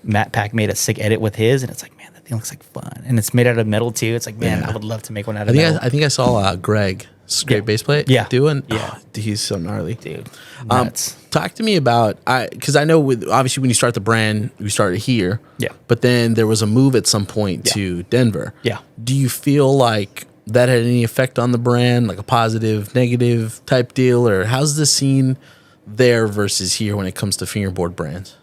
Matt Pack made a sick edit with his, and it's like, man, that thing looks like fun. And it's made out of metal too. It's like, man, Yeah. I would love to make one out of metal. I think I saw Greg, great bass plate, doing. Yeah. Oh, he's so gnarly. Dude, nuts. Talk to me about because I know obviously when you start the brand, we started here. Yeah. But then there was a move at some point to Denver. Yeah. Do you feel like that had any effect on the brand, like a positive, negative type deal, or how's the scene there versus here when it comes to fingerboard brands?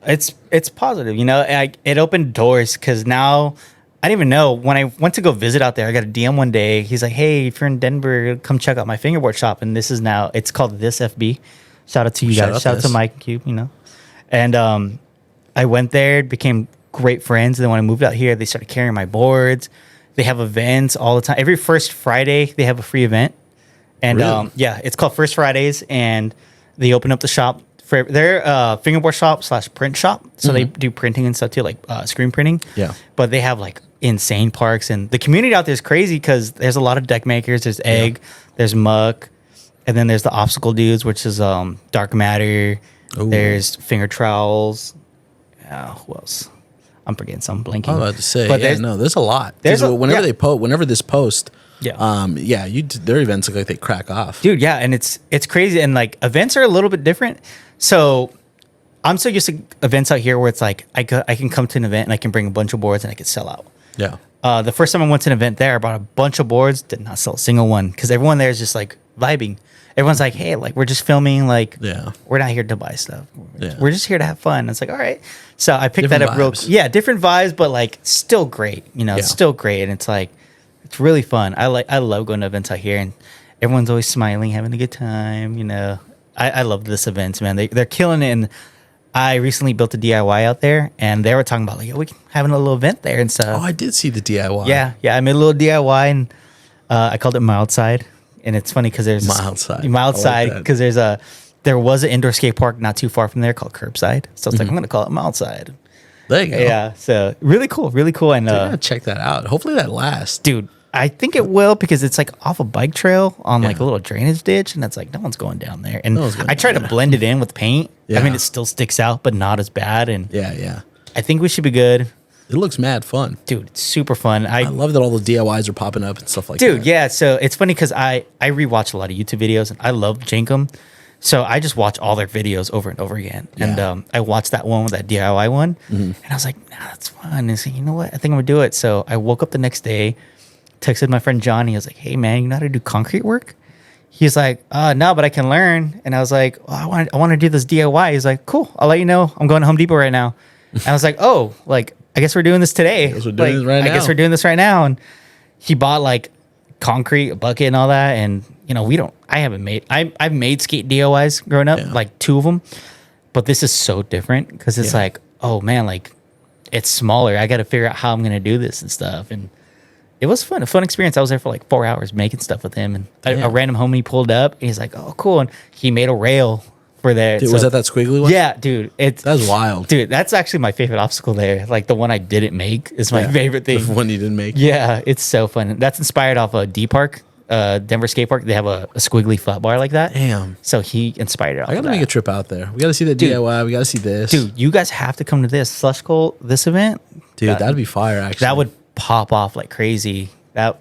It's positive, you know. It opened doors because now I didn't even know when I went to go visit out there. I got a DM one day. He's like, "Hey, if you're in Denver, come check out my fingerboard shop." And this is now it's called This FB. Shout out to you guys. Shout out to Mike and Cube, you know. And I went there, became great friends. And then when I moved out here, they started carrying my boards. They have events all the time. Every first Friday, they have a free event. And Really? it's called First Fridays, and they open up the shop. They're a fingerboard shop / print shop. So they do printing and stuff too, like screen printing. Yeah. But they have like insane parks, and the community out there is crazy because there's a lot of deck makers. There's Egg, there's Muck, and then there's the obstacle dudes, which is Dark Matter. Ooh. There's finger trowels. Who else? I'm forgetting some, blanking. I was about to say, But there's a lot. there's a- Whenever yeah. whenever this post, Yeah. their events look like they crack off. Dude, yeah, and it's crazy, and like events are a little bit different. So I'm so used to events out here where it's like I can come to an event and I can bring a bunch of boards and I can sell out. Yeah. The first time I went to an event there, I bought a bunch of boards, did not sell a single one because everyone there is just like vibing. Everyone's like, hey, like we're just filming, like we're not here to buy stuff. We're just here to have fun. It's like, all right. So I picked Different that up vibes. different vibes, but like still great. It's still great, and it's like it's really fun. I love going to events out here, and everyone's always smiling, having a good time. I love this event, man. They're killing it. And I recently built a DIY out there, and they were talking about like, we can having a little event there and stuff. Oh, I did see the DIY. Yeah. I made a little DIY, and I called it MiLD Side. And it's funny because there's MiLD Side. MiLD I Side like because there was an indoor skate park not too far from there called Curbside. So it's like, I'm going to call it MiLD Side. There you go. Yeah. So really cool. And I gotta check that out. Hopefully that lasts. dude, I think it will because it's like off a bike trail on like a little drainage ditch, and it's like no one's going down there. And I try to blend it in with paint. Yeah. I mean, it still sticks out, but not as bad. And Yeah. I think we should be good. It looks mad fun. Dude, it's super fun. I love that all the DIYs are popping up and stuff like that. Dude, yeah. So it's funny because I rewatch a lot of YouTube videos, and I love Jankum. So I just watch all their videos over and over again. Yeah. And I watched that one with that DIY one, and I was like, nah, that's fun. And so, you know what? I think I'm gonna do it. So I woke up the next day, texted my friend Johnny. I was like, hey man, you know how to do concrete work? He's like, no, but I can learn. And I was like, I want to do this DIY. He's like, cool, I'll let you know. I'm going to Home Depot right now. And I was like, oh, like, I guess we're doing this today. I guess we're doing this right I guess now. we're doing this right now. And he bought like concrete, a bucket, and all that. And I've made skate DIYs growing up, like 2 of them. But this is so different because it's like, oh man, like it's smaller. I got to figure out how I'm gonna do this and stuff. And it was fun, a fun experience. I was there for like 4 hours making stuff with him. And a random homie pulled up, and he's like, oh cool, and he made a rail for there. Dude, was that squiggly one? Yeah, dude. That's wild. Dude, that's actually my favorite obstacle there. Like the one I didn't make is my favorite thing. The one you didn't make. Yeah, it's so fun. That's inspired off a D Park, Denver skate park. They have a squiggly flat bar like that. Damn. So he inspired it off I gotta of make that. a trip out there. We gotta see the DIY. We gotta see this. Dude, you guys have to come to this Slush Coal, this event. Dude, that'd be fire, actually. That would pop off like crazy. That'd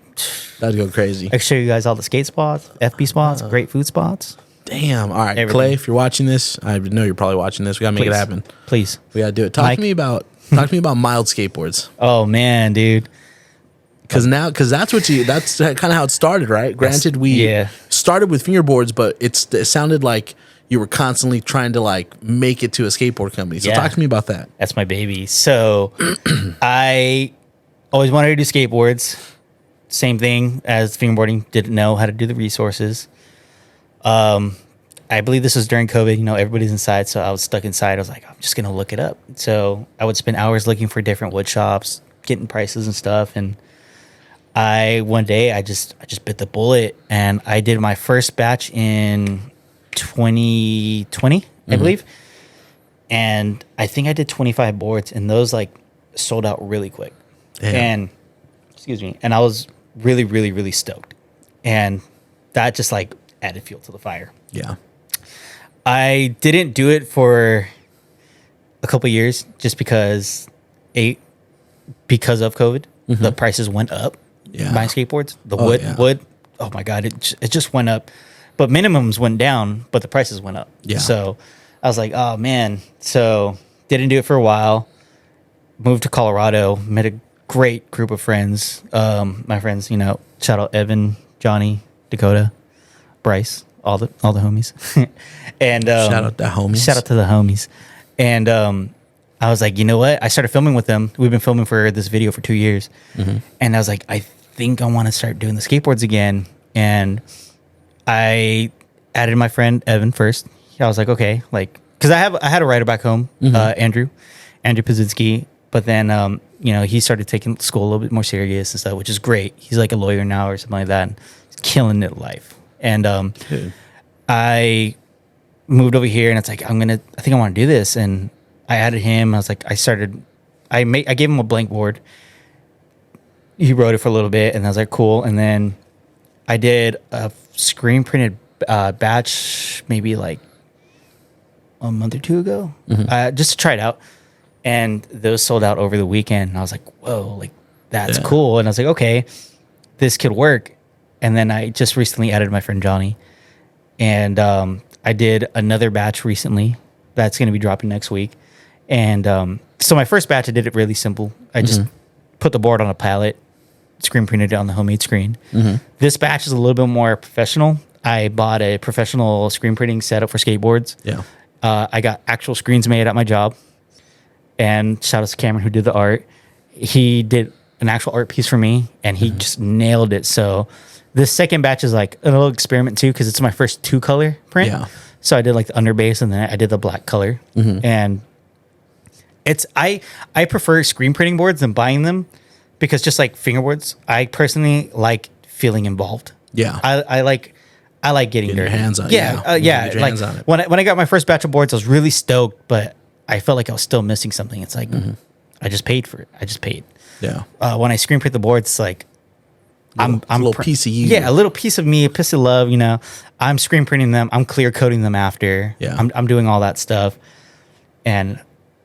go crazy. I can show you guys all the skate spots, FB spots, great food spots. Damn. All right, Everything. Clay, if you're watching this, I know you're probably watching this. We gotta make it happen. Please. We gotta do it. Talk to me about MiLD skateboards. Oh man, dude. Because that's kind of how it started, right? Granted, we started with fingerboards, but it sounded like you were constantly trying to like make it to a skateboard company. So talk to me about that. That's my baby. So I always wanted to do skateboards. Same thing as fingerboarding. Didn't know how to do the resources. I believe this was during COVID. Everybody's inside, so I was stuck inside. I was like, I'm just gonna look it up. So I would spend hours looking for different wood shops, getting prices and stuff. And one day I just bit the bullet, and I did my first batch in 2020, I believe. And I think I did 25 boards, and those like sold out really quick. And excuse me, and I was really, really, really stoked. And that just like added fuel to the fire. Yeah. I didn't do it for a couple years just because of COVID, the prices went up. Yeah. Buying skateboards, the wood. Oh my God, it just went up. But minimums went down, but the prices went up. Yeah. So I was like, oh man. So didn't do it for a while. Moved to Colorado, met a great group of friends. My friends, shout out Evan, Johnny, Dakota, Bryce, all the homies. And shout out the homies. Shout out to the homies. And I was like, you know what? I started filming with them. We've been filming for this video for 2 years. And I was like, I think I want to start doing the skateboards again. And I added my friend Evan first. I was like, okay, like, because I had a rider back home, Andrew Pazinski. But then, he started taking school a little bit more serious and stuff, which is great. He's like a lawyer now or something like that. And he's killing it life. And I moved over here, and it's like, I think I want to do this. And I added him. I was like, I gave him a blank board. He wrote it for a little bit, and I was like, cool. And then I did a screen printed batch, maybe like a month or two ago, just to try it out. And those sold out over the weekend. And I was like, whoa, like that's cool. And I was like, okay, this could work. And then I just recently added my friend Johnny. And I did another batch recently that's going to be dropping next week. And so my first batch, I did it really simple. I just put the board on a pallet, screen printed it on the homemade screen. This batch is a little bit more professional. I bought a professional screen printing setup for skateboards. Yeah. I got actual screens made at my job. And shout out to Cameron who did the art. He did an actual art piece for me, and he just nailed it. So this second batch is like a little experiment too, because it's my first 2-color print. Yeah. So I did like the underbase, and then I did the black color. And it's I prefer screen printing boards than buying them, because just like fingerboards, I personally like feeling involved. Yeah. I like getting dirty. Your hands on it. Yeah. Like when I got my first batch of boards, I was really stoked, but I felt like I was still missing something. It's like I just paid for it. I just paid. Yeah. When I screen print the boards, it's like I'm a little piece of you. Yeah, a little piece of me, a piece of love. You know, I'm screen printing them. I'm clear coating them after. Yeah. I'm doing all that stuff, and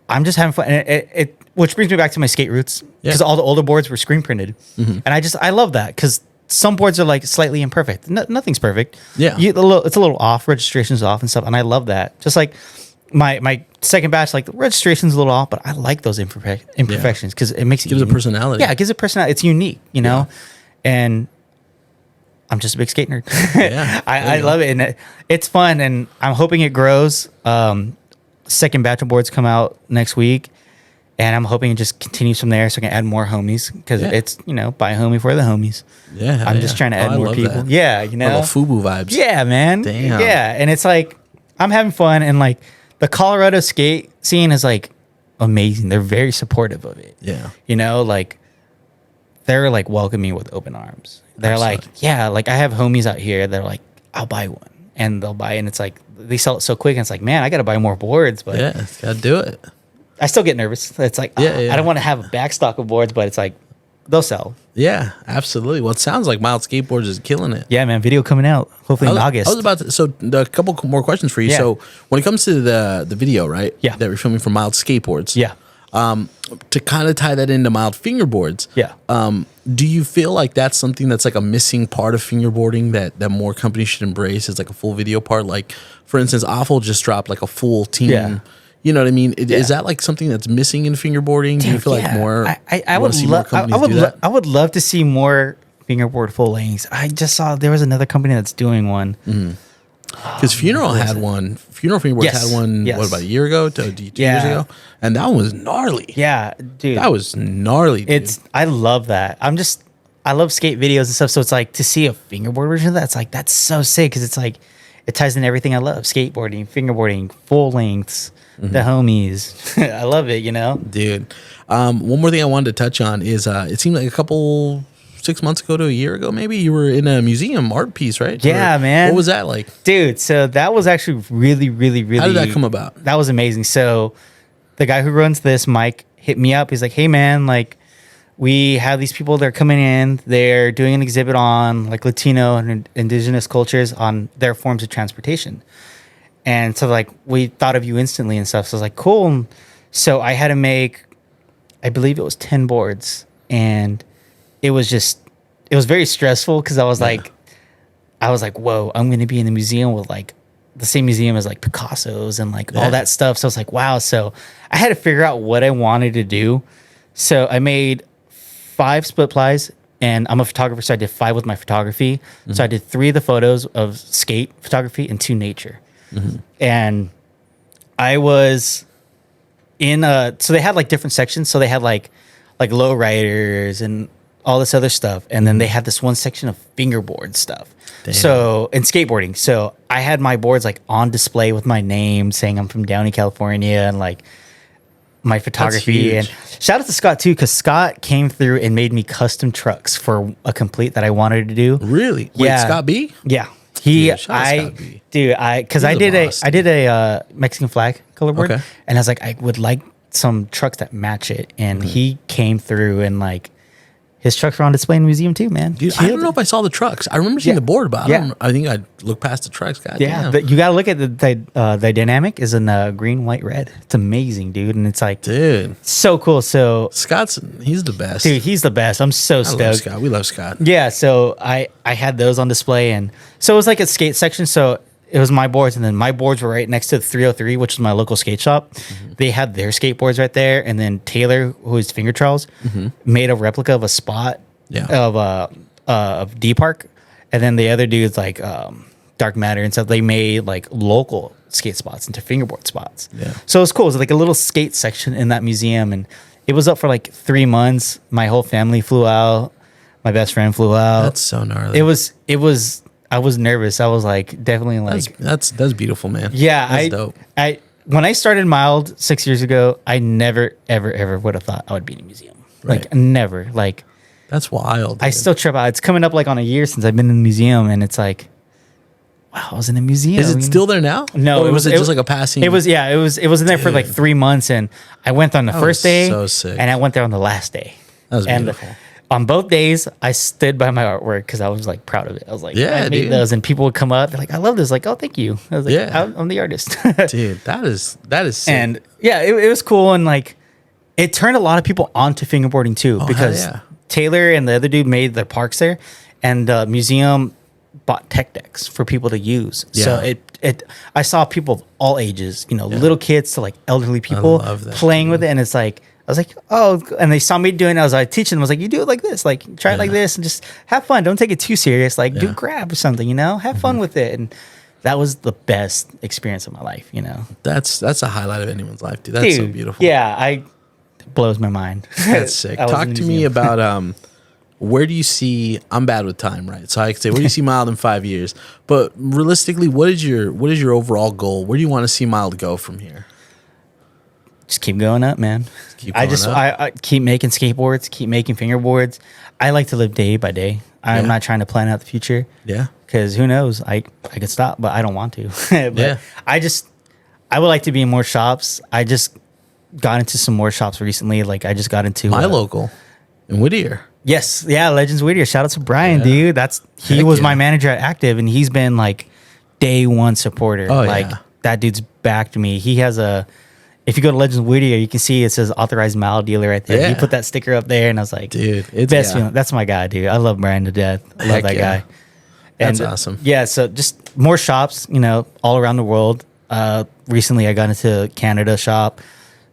I'm just having fun. And it which brings me back to my skate roots, because all the older boards were screen printed, and I love that, because some boards are like slightly imperfect. Nothing's perfect. Yeah. It's a little off. Registration's off and stuff, and I love that. Just like my second batch, like the registration's a little off, but I like those imperfections, because it makes it gives it personality. Yeah, it gives it personality. It's unique, you know. And I'm just a big skate nerd. Yeah, I love it, and it's fun, and I'm hoping it grows. Second batch of boards come out next week, and I'm hoping it just continues from there, so I can add more homies, because it's, you know, buy a homie for the homies. Yeah, I'm just trying to add more people. That. Yeah, you know, FUBU vibes. Yeah, man. Damn. Yeah, and it's like I'm having fun, and like the Colorado skate scene is like amazing. They're very supportive of it. Yeah, you know, like they're like welcoming with open arms. They're Absolutely. like, yeah, like I have homies out here. They're like, I'll buy one, and they'll buy it, and it's like they sell it so quick, and it's like, man, I got to buy more boards, but yeah, gotta do it. I still get nervous. It's like, I don't want to have a back stock of boards, but it's like they'll sell. Yeah, absolutely. Well, it sounds like MiLD Skateboards is killing it. Yeah, man. Video coming out hopefully in August. I was about to. So a couple more questions for you. Yeah. So when it comes to the video, right? Yeah. That we're filming for MiLD Skateboards. Yeah. To kind of tie that into MiLD Fingerboards. Yeah. Do you feel like that's something that's like a missing part of fingerboarding that more companies should embrace, is like a full video part? Like, for instance, Awful just dropped like a full team. Yeah. You know what I mean? Is that like something that's missing in fingerboarding? Do you feel like more? I would see more companies do that? I would love to see more fingerboard full lengths. I just saw there was another company that's doing one. Because Funeral had one. Funeral Fingerboards had one. Yes. What, about a year ago? 2 years ago? And that one was gnarly. Yeah, dude. That was gnarly. Dude. I love that. I love skate videos and stuff. So it's like to see a fingerboard version of that. It's like that's so sick, because it's like it ties in everything I love: skateboarding, fingerboarding, full lengths, the homies. I love it. You know, dude. One more thing I wanted to touch on is it seemed like a couple 6 months ago to a year ago, maybe you were in a museum art piece, right? Yeah, man. What was that like, dude? So that was actually really, really, really. How did that come about? That was amazing. So the guy who runs this, Mike, hit me up. He's like, "Hey, man, like we have these people that are coming in. They're doing an exhibit on like Latino and indigenous cultures on their forms of transportation." And so like we thought of you instantly and stuff. So I was like, cool. So I had to make, I believe it was 10 boards, and it was very stressful, because I was like, whoa, I'm going to be in the museum with like the same museum as like Picasso's and like all that stuff. So I was like, wow. So I had to figure out what I wanted to do. So I made 5 split plies, and I'm a photographer, so I did 5 with my photography. So I did 3 of the photos of skate photography and 2 nature. And I was in so they had like different sections. So they had like low riders and all this other stuff, and then they had this one section of fingerboard stuff. Damn. So and skateboarding. So I had my boards like on display with my name, saying I'm from Downey, California, and like my photography. And shout out to Scott too, because Scott came through and made me custom trucks for a complete that I wanted to do. Really? Wait, Yeah. Scott B? Yeah. Because I did a Mexican flag color board, Okay. and I was like, I would like some trucks that match it, and he came through and like his trucks were on display in the museum too, man. Dude, I don't know if I saw the trucks. I remember seeing the board, but I think I looked past the trucks. God damn. You got to look at the dynamic is in green, white, red. It's amazing, dude. And it's like, dude, so cool. So he's the best. Dude, he's the best. I'm so stoked. I love Scott. We love Scott. Yeah. So I had those on display, and so it was like a skate section. So it was my boards, and then my boards were right next to the 303, which is my local skate shop. Mm-hmm. They had their skateboards right there, and then Taylor, who is Finger Charles, made a replica of a spot of D Park, and then the other dudes like Dark Matter and stuff. They made like local skate spots into fingerboard spots. Yeah. So it was cool. It was like a little skate section in that museum, and it was up for like 3 months. My whole family flew out. My best friend flew out. That's so gnarly. It was. I was nervous. I was like, definitely like that's beautiful, man. Yeah, that's dope. When I started MiLD 6 years ago, I never ever would have thought I would be in a museum. Right. Like never. Like that's wild. Dude. I still trip out. It's coming up like on a year since I've been in the museum, and it's like, wow, I was in a museum. Is it still there now? No, it was just like a passing. It was in there for like 3 months, and I went on the first day, so sick. And I went there on the last day. That was beautiful. On both days, I stood by my artwork because I was like proud of it. I was like, yeah, I made those, and people would come up, they're like, I love this. Like, oh, thank you. I was like, yeah, I'm the artist. Dude, that is sick. And yeah, it was cool, and like it turned a lot of people onto fingerboarding too, because Taylor and the other dude made their parks there, and the museum bought tech decks for people to use. Yeah. So I saw people of all ages, little kids to like elderly people playing with it, and it's like. I was like, oh, and they saw me doing it. I was like, teaching them. I was like, you do it like this, like try it like this, and just have fun. Don't take it too serious. Like do grab or something, have fun with it. And that was the best experience of my life, That's a highlight of anyone's life, dude. That's so beautiful. Yeah, it blows my mind. That's sick. Talk to me about where do you see? I'm bad with time, right? So I could say, where do you see MiLD in 5 years? But realistically, what is your overall goal? Where do you want to see MiLD go from here? Just keep going up, man. I keep making skateboards, keep making fingerboards. I like to live day by day. I'm not trying to plan out the future. Yeah. Because who knows? I could stop, but I don't want to. But I would like to be in more shops. I just got into some more shops recently. Like I just got into my local in Whittier. Yes. Yeah. Legends Whittier. Shout out to Brian, dude. He was my manager at Active, and he's been like day one supporter. Oh, like that dude's backed me. He has if you go to Legends Whittier, you can see it says authorized MiLD dealer right there. Yeah. He put that sticker up there, and I was like, dude, it's best feeling. That's my guy, dude. I love Brian to death. I love that guy. And that's awesome. Yeah, so just more shops, all around the world. Recently, I got into Canada shop,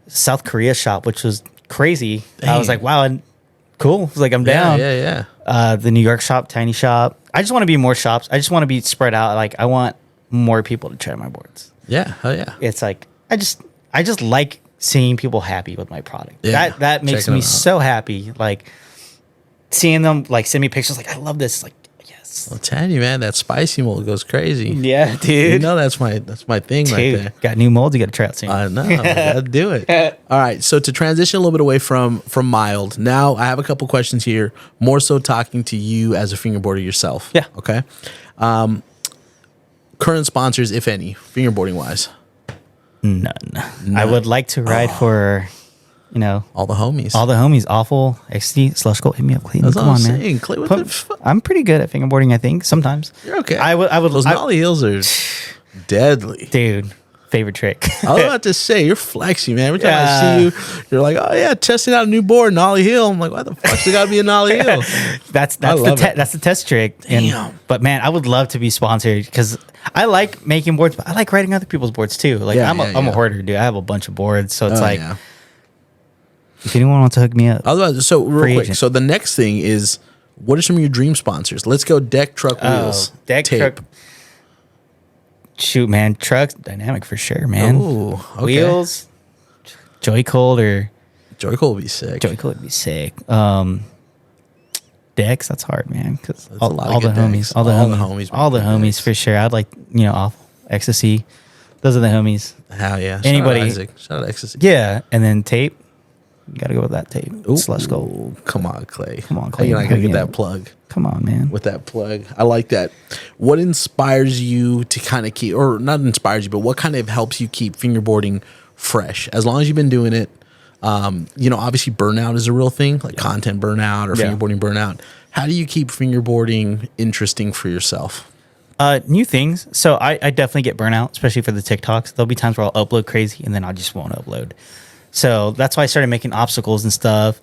South Korea shop, which was crazy. Dang. I was like, wow, and cool. I was like, I'm down. Yeah. The New York shop, tiny shop. I just want to be more shops. I just want to be spread out. Like, I want more people to try my boards. Yeah, hell yeah. It's like, I just like seeing people happy with my product. Yeah, that makes me so happy. Like seeing them like send me pictures like I love this. Like yes. I'm telling you, man, that spicy mold goes crazy. Yeah, dude. That's my thing dude, right there. Got new molds you got to try out soon. I know. I gotta do it. All right. So to transition a little bit away from MiLD, now I have a couple questions here. More so talking to you as a fingerboarder yourself. Yeah. Okay. Current sponsors, if any, fingerboarding wise. None. I would like to ride for, all the homies. Awful, XD, Slush Gold. Hit me up, Clayton. Come on, man. Clay, I'm pretty good at fingerboarding. I think sometimes. You're okay. I would. Those nollie heels are deadly, dude. Favorite trick. I was about to say you're flexy, man. Every time I see you, you're like, oh yeah, testing out a new board, nollie heel. I'm like, why the fuck's there gotta be a nollie heel? That's the test trick. Damn. But man, I would love to be sponsored because I like making boards, but I like writing other people's boards too. Like I'm a hoarder, dude. I have a bunch of boards, so it's if anyone wants to hook me up. So real quick, so the next thing is, what are some of your dream sponsors? Let's go deck, truck, wheels, tape. Truck. Shoot, man, trucks, dynamic for sure, man. Ooh, okay. Wheels, Joy-Cold would be sick. Joy-Cold would be sick. Decks, that's hard, man, because all the homies for sure. I'd like off Ecstasy. Those are the homies. Hell yeah! Anybody? Shout out Ecstasy. Yeah, and then tape. You gotta go with that tape. Slush Gold. Come on, Clay. You're not gonna get that plug. Come on, man. With that plug. I like that. What inspires you to kind of keep, or not inspires you, but what kind of helps you keep fingerboarding fresh? As long as you've been doing it, Obviously burnout is a real thing, like content burnout or fingerboarding burnout. How do you keep fingerboarding interesting for yourself? New things. So I definitely get burnout, especially for the TikToks. There'll be times where I'll upload crazy and then I just won't upload. So that's why I started making obstacles and stuff.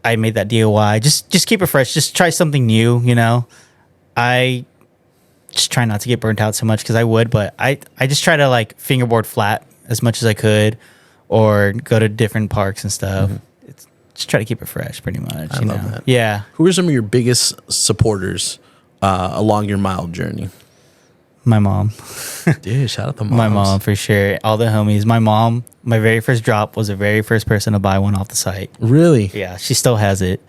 I made that DIY. Just keep it fresh. Just try something new, I just try not to get burnt out so much because I would, but I just try to like fingerboard flat as much as I could or go to different parks and stuff. Just try to keep it fresh pretty much. I love that. Yeah. Who are some of your biggest supporters along your MiLD journey? My mom. Dude, shout out to moms. My mom for sure. All the homies. My mom, my very first drop was the very first person to buy one off the site. Really? Yeah, she still has it.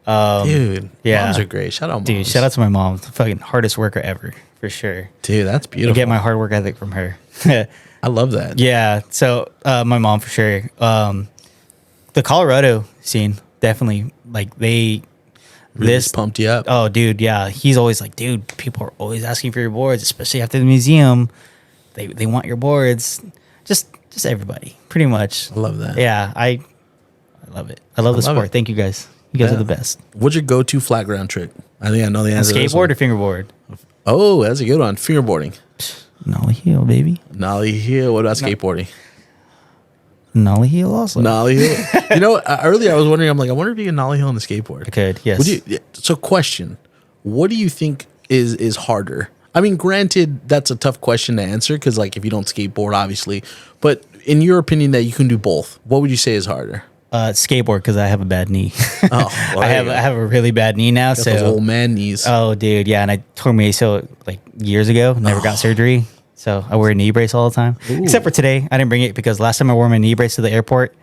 Dude, yeah. moms are great. Shout out moms. Dude, shout out to my mom. The fucking hardest worker ever, for sure. Dude, that's I beautiful. get my hard work ethic from her. I love that. Yeah, so my mom for sure. The Colorado scene, definitely, like Really just pumped you up. Oh, dude, yeah. He's always like, dude, people are always asking for your boards, especially after the museum. They want your boards. Just everybody, pretty much. I love that. Yeah, I love it. I love the sport. it. Thank you guys. You guys are the best. What's your go-to flat ground trick? I think I know the answer. Skateboard or fingerboard? Oh, that's a good one. Fingerboarding. Nollie heel, baby. Nollie heel. What about skateboarding? Nollie heel also. Nollie heel. Earlier I was wondering. I'm like, I wonder if you can nollie heel on the skateboard. I could, yes. Would you? So, question: what do you think is harder? I mean, granted, that's a tough question to answer because, like, if you don't skateboard, obviously. But in your opinion, that you can do both, what would you say is harder? Skateboard because I have a bad knee. Oh, well, I have a really bad knee now. Got so those old man knees. Oh, dude, yeah, and I tore my ACL like years ago. Never got surgery, so I wear a knee brace all the time. Ooh. Except for today, I didn't bring it because last time I wore my knee brace to the airport,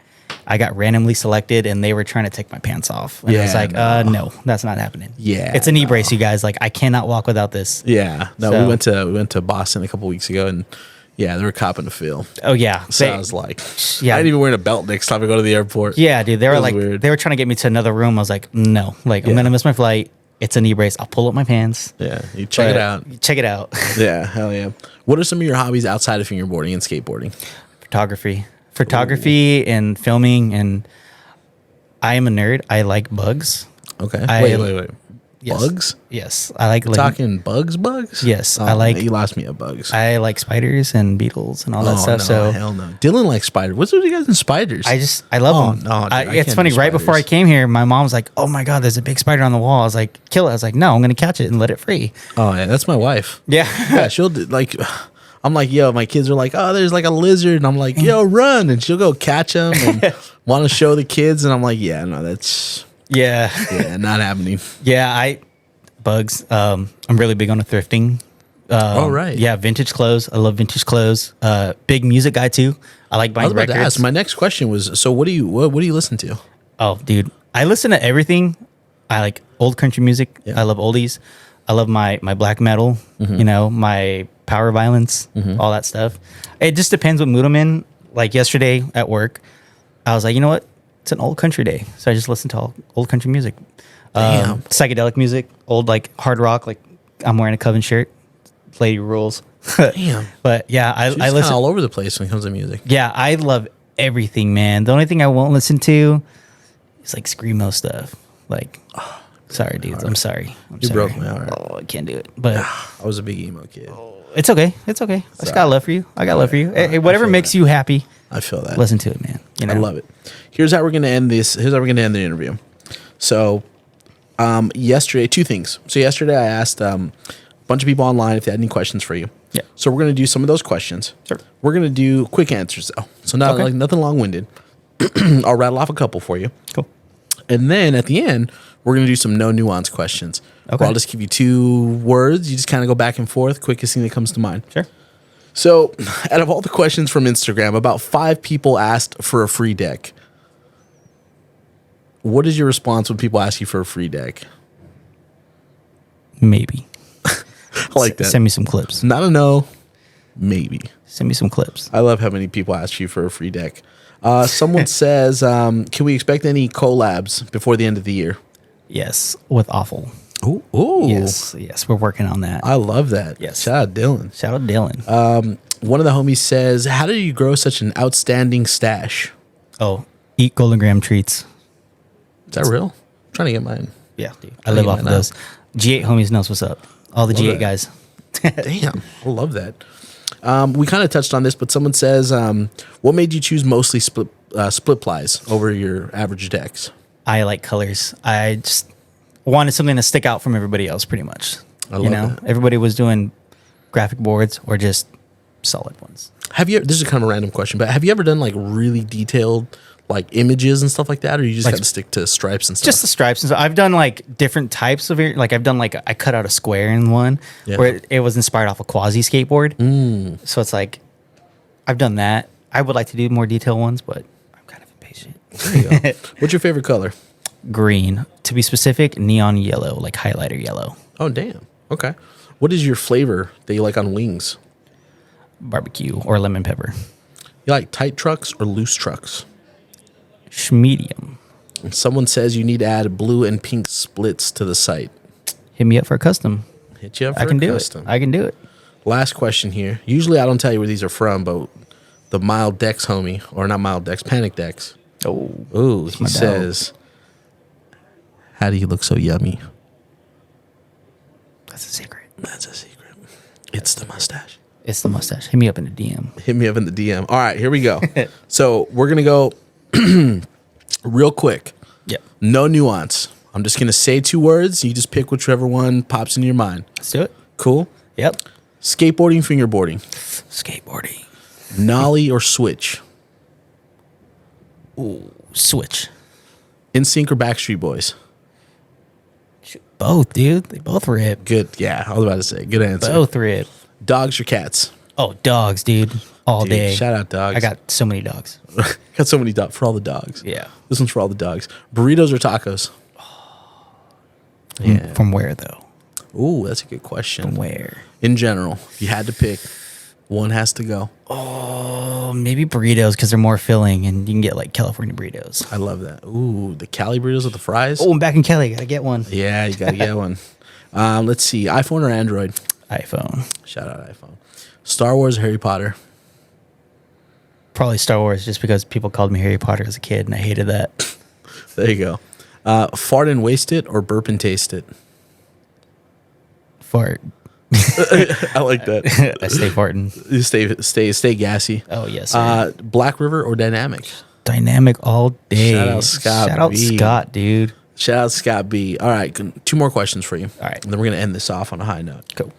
I got randomly selected and they were trying to take my pants off. And I was like, no, that's not happening. Yeah, it's a knee brace, you guys. Like, I cannot walk without this. Yeah, no, So- we went to Boston a couple weeks ago, and yeah, they were copping the feel. Oh yeah, So I was like, Yeah. I ain't even wearing a belt next time I go to the airport. yeah, dude. They That were was like, weird. they were trying to get me to another room. I was like, no, like I'm gonna miss my flight. It's a knee brace. I'll pull up my pants. Yeah, you check it But out. Check it out. Yeah, hell yeah. What are some of your hobbies outside of fingerboarding and skateboarding? Photography and filming, and I am a nerd. I like bugs. Okay. Wait. Yes. Bugs? Yes, I like Talking bugs? Yes, Oh, I like- You lost me at bugs. I like spiders and beetles and all that stuff. No, So hell no. Dylan likes spiders. What's with you guys in spiders? I love Oh, them. no, dude, I It's can't funny. do Right before I spiders. came here, my mom's like, "Oh my god, there's a big spider on the wall." I was like, "Kill it." I was like, "No, I'm gonna catch it and let it free." Oh yeah, that's my wife. Yeah. Yeah, she'll do, like. I'm like, yo, my kids are like, oh, there's like a lizard, and I'm like, yo, run, and she'll go catch them and want to show the kids, and I'm like, yeah, no, that's Yeah. not happening. Yeah. Bugs. I'm really big on the thrifting. Oh, right. Yeah, vintage clothes. I love vintage clothes. Big music guy too. I like I buying was about records. to ask. My next question was, so what do you listen to? Oh, dude, I listen to everything. I like old country music. Yeah. I love oldies. I love my black metal. My power violence, all that stuff. It just depends what mood I'm in. Like yesterday at work, I was like, you know what? It's an old country day, so I just listened to all old country music, Damn. psychedelic music, old like hard rock. Like I'm wearing a Coven shirt. Lady rules. Damn. But yeah, I She's listen all over the place when it comes to music. Yeah, I love everything, man. The only thing I won't listen to is like screamo stuff. Like, sorry, dudes. I'm sorry. You broke my heart. Oh, I can't do it. But I was a big emo kid. it's okay. It's okay. I just got love for you. I got love for you. Hey, whatever feel makes that. you happy, I feel that. listen to it, man. You know? I love it. Here's how we're gonna end this. Here's how we're gonna end the interview. So, yesterday, two things. So yesterday, I asked a bunch of people online if they had any questions for you. Yeah. So we're gonna do some of those questions. Sure. We're gonna do quick answers though. So not Okay. like nothing long winded. I'll rattle off a couple for you. Cool. And then at the end, we're going to do some no nuance questions. Okay. Where I'll just give you two words. You just kind of go back and forth. Quickest thing that comes to mind. Sure. So, out of all the questions from Instagram, about 5 people asked for a free deck. What is your response when people ask you for a free deck? Maybe. I like that. Send me some clips. Not a no, maybe. Send me some clips. I love how many people ask you for a free deck. Someone says, can we expect any collabs before the end of the year? Yes, with Awful. Ooh. Yes, we're working on that. I love that. Yes. Shout out Dylan. Shout out Dylan. One of the homies says, how did you grow such an outstanding stash? Oh, Eat Golden Graham treats. Is that real? I'm trying to get mine. Yeah, dude. I live off of those. G8 homies knows what's up. All the Love G8 that. guys. Damn, I love that. We kind of touched on this, but someone says, what made you choose mostly split plies over your average decks? I like colors. I just wanted something to stick out from everybody else, pretty much. I love that. Everybody was doing graphic boards or just solid ones. This is kind of a random question, but have you ever done like really detailed like images and stuff like that, or you just Like, got to stick to stripes and stuff? Just the stripes. And so I've done like different types of it. Like I've done I cut out a square in one where it was inspired off a quasi skateboard. So it's like I've done that. I would like to do more detailed ones, but I'm kind of impatient. There you go. What's your favorite color? Green. To be specific, neon yellow, like highlighter yellow. Oh, damn. Okay. What is your flavor that you like on wings? Barbecue or lemon pepper. You like tight trucks or loose trucks? Medium. And someone says you need to add blue and pink splits to the site. Hit me up for a custom. Hit you up for I can a do custom. it. I can do it. Last question here. Usually I don't tell you where these are from, but the MiLD Dex homie, or not MiLD Dex, Panic Dex. Oh, Ooh, he my dog. says, how do you look so yummy? that's a secret. That's a secret. It's the mustache. It's the mustache. Hit me up in the DM. Hit me up in the DM. All right, here we go. So we're going to go real quick. Yep. No nuance. I'm just going to say 2 words. You just pick whichever one pops into your mind. Let's do it. Cool? Yep. Skateboarding, fingerboarding. Skateboarding. Nollie or switch. Ooh, switch. NSYNC or Backstreet Boys. Both, dude. They both rip. Good. Yeah, I was about to say. Good answer. Both rip. Dogs or cats. Oh, dogs, dude. All Dude, day. shout out dogs. I got so many dogs. got so many dogs for all the dogs. Yeah. This one's for all the dogs. Burritos or tacos? Yeah. From where, though? Ooh, that's a good question. From where? In general, if you had to pick, one has to go. Oh, maybe burritos because they're more filling and you can get like California burritos. I love that. Ooh, the Cali burritos with the fries. Oh, I'm back in Cali. Gotta get one. Yeah, you gotta get one. Let's see, iPhone or Android? iPhone. Shout out iPhone. Star Wars or Harry Potter? Probably Star Wars just because people called me Harry Potter as a kid and I hated that. There you go. Fart and waste it or burp and taste it? Fart. I like that. I stay farting. You stay gassy. Oh, yes. Sir. Black River or Dynamic? Dynamic all day. Shout out Scott Shout out B. Scott, dude. Shout out Scott B. All right, 2 more questions for you. All right. And then we're going to end this off on a high note. Cool.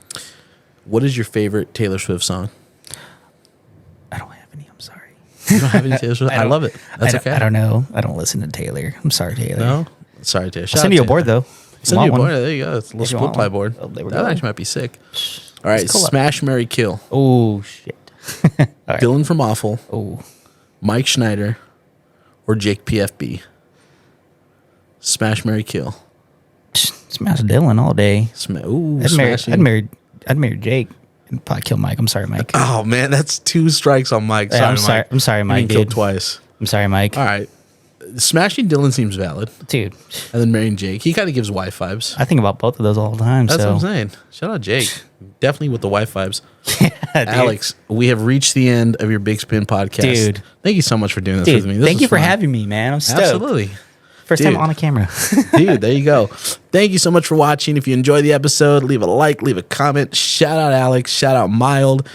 What is your favorite Taylor Swift song? I don't have any. I'm sorry. You don't have any Taylor Swift? I love it. That's okay. I don't know. I don't listen to Taylor. I'm sorry, Taylor. No? Sorry, Taylor. I'll send you a board, though. Send you a Want board. one? There you go. It's a little If you split want ply one. board. Oh, there we That go. actually might be sick. All right, cool. Smash, Marry, Kill. Oh, shit. All right. Dylan from Awful, Oh, Mike Schneider, or Jake PFB? Smash, Marry, Kill. smash Dylan all day. Ooh, I'd smashing. marry Jake and probably kill Mike. I'm sorry, Mike. Oh, man, that's 2 strikes on Mike. Yeah, Sorry, Mike. I'm sorry, You Mike. been killed Dude. twice. I'm sorry, Mike. All right. Smashing Dylan seems valid. Dude, And then marrying Jake. He kind of gives wife vibes. I think about both of those all the time. That's so. what I'm saying. Shout out Jake. Definitely with the wife vibes. Yeah, dude. Alex, we have reached the end of your Bigspin podcast. Dude. Thank you so much for doing this Dude, with me. This thank was you for fun. having me, man. I'm stoked. Absolutely. First Dude. time on a camera. Dude, there you go. Thank you so much for watching. If you enjoyed the episode, leave a like, leave a comment. Shout out Alex. Shout out MiLD.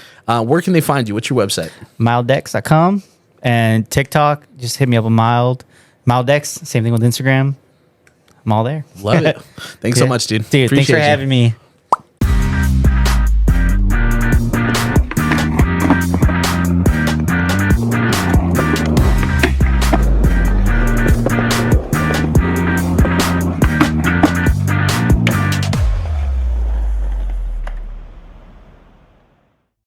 Where can they find you? What's your website? MiLDex.com and TikTok. Just hit me up on MiLD. MiLDex, same thing with Instagram. I'm all there. Love it. Thanks so Yeah. much, dude. Dude, thanks for Appreciate you. having me.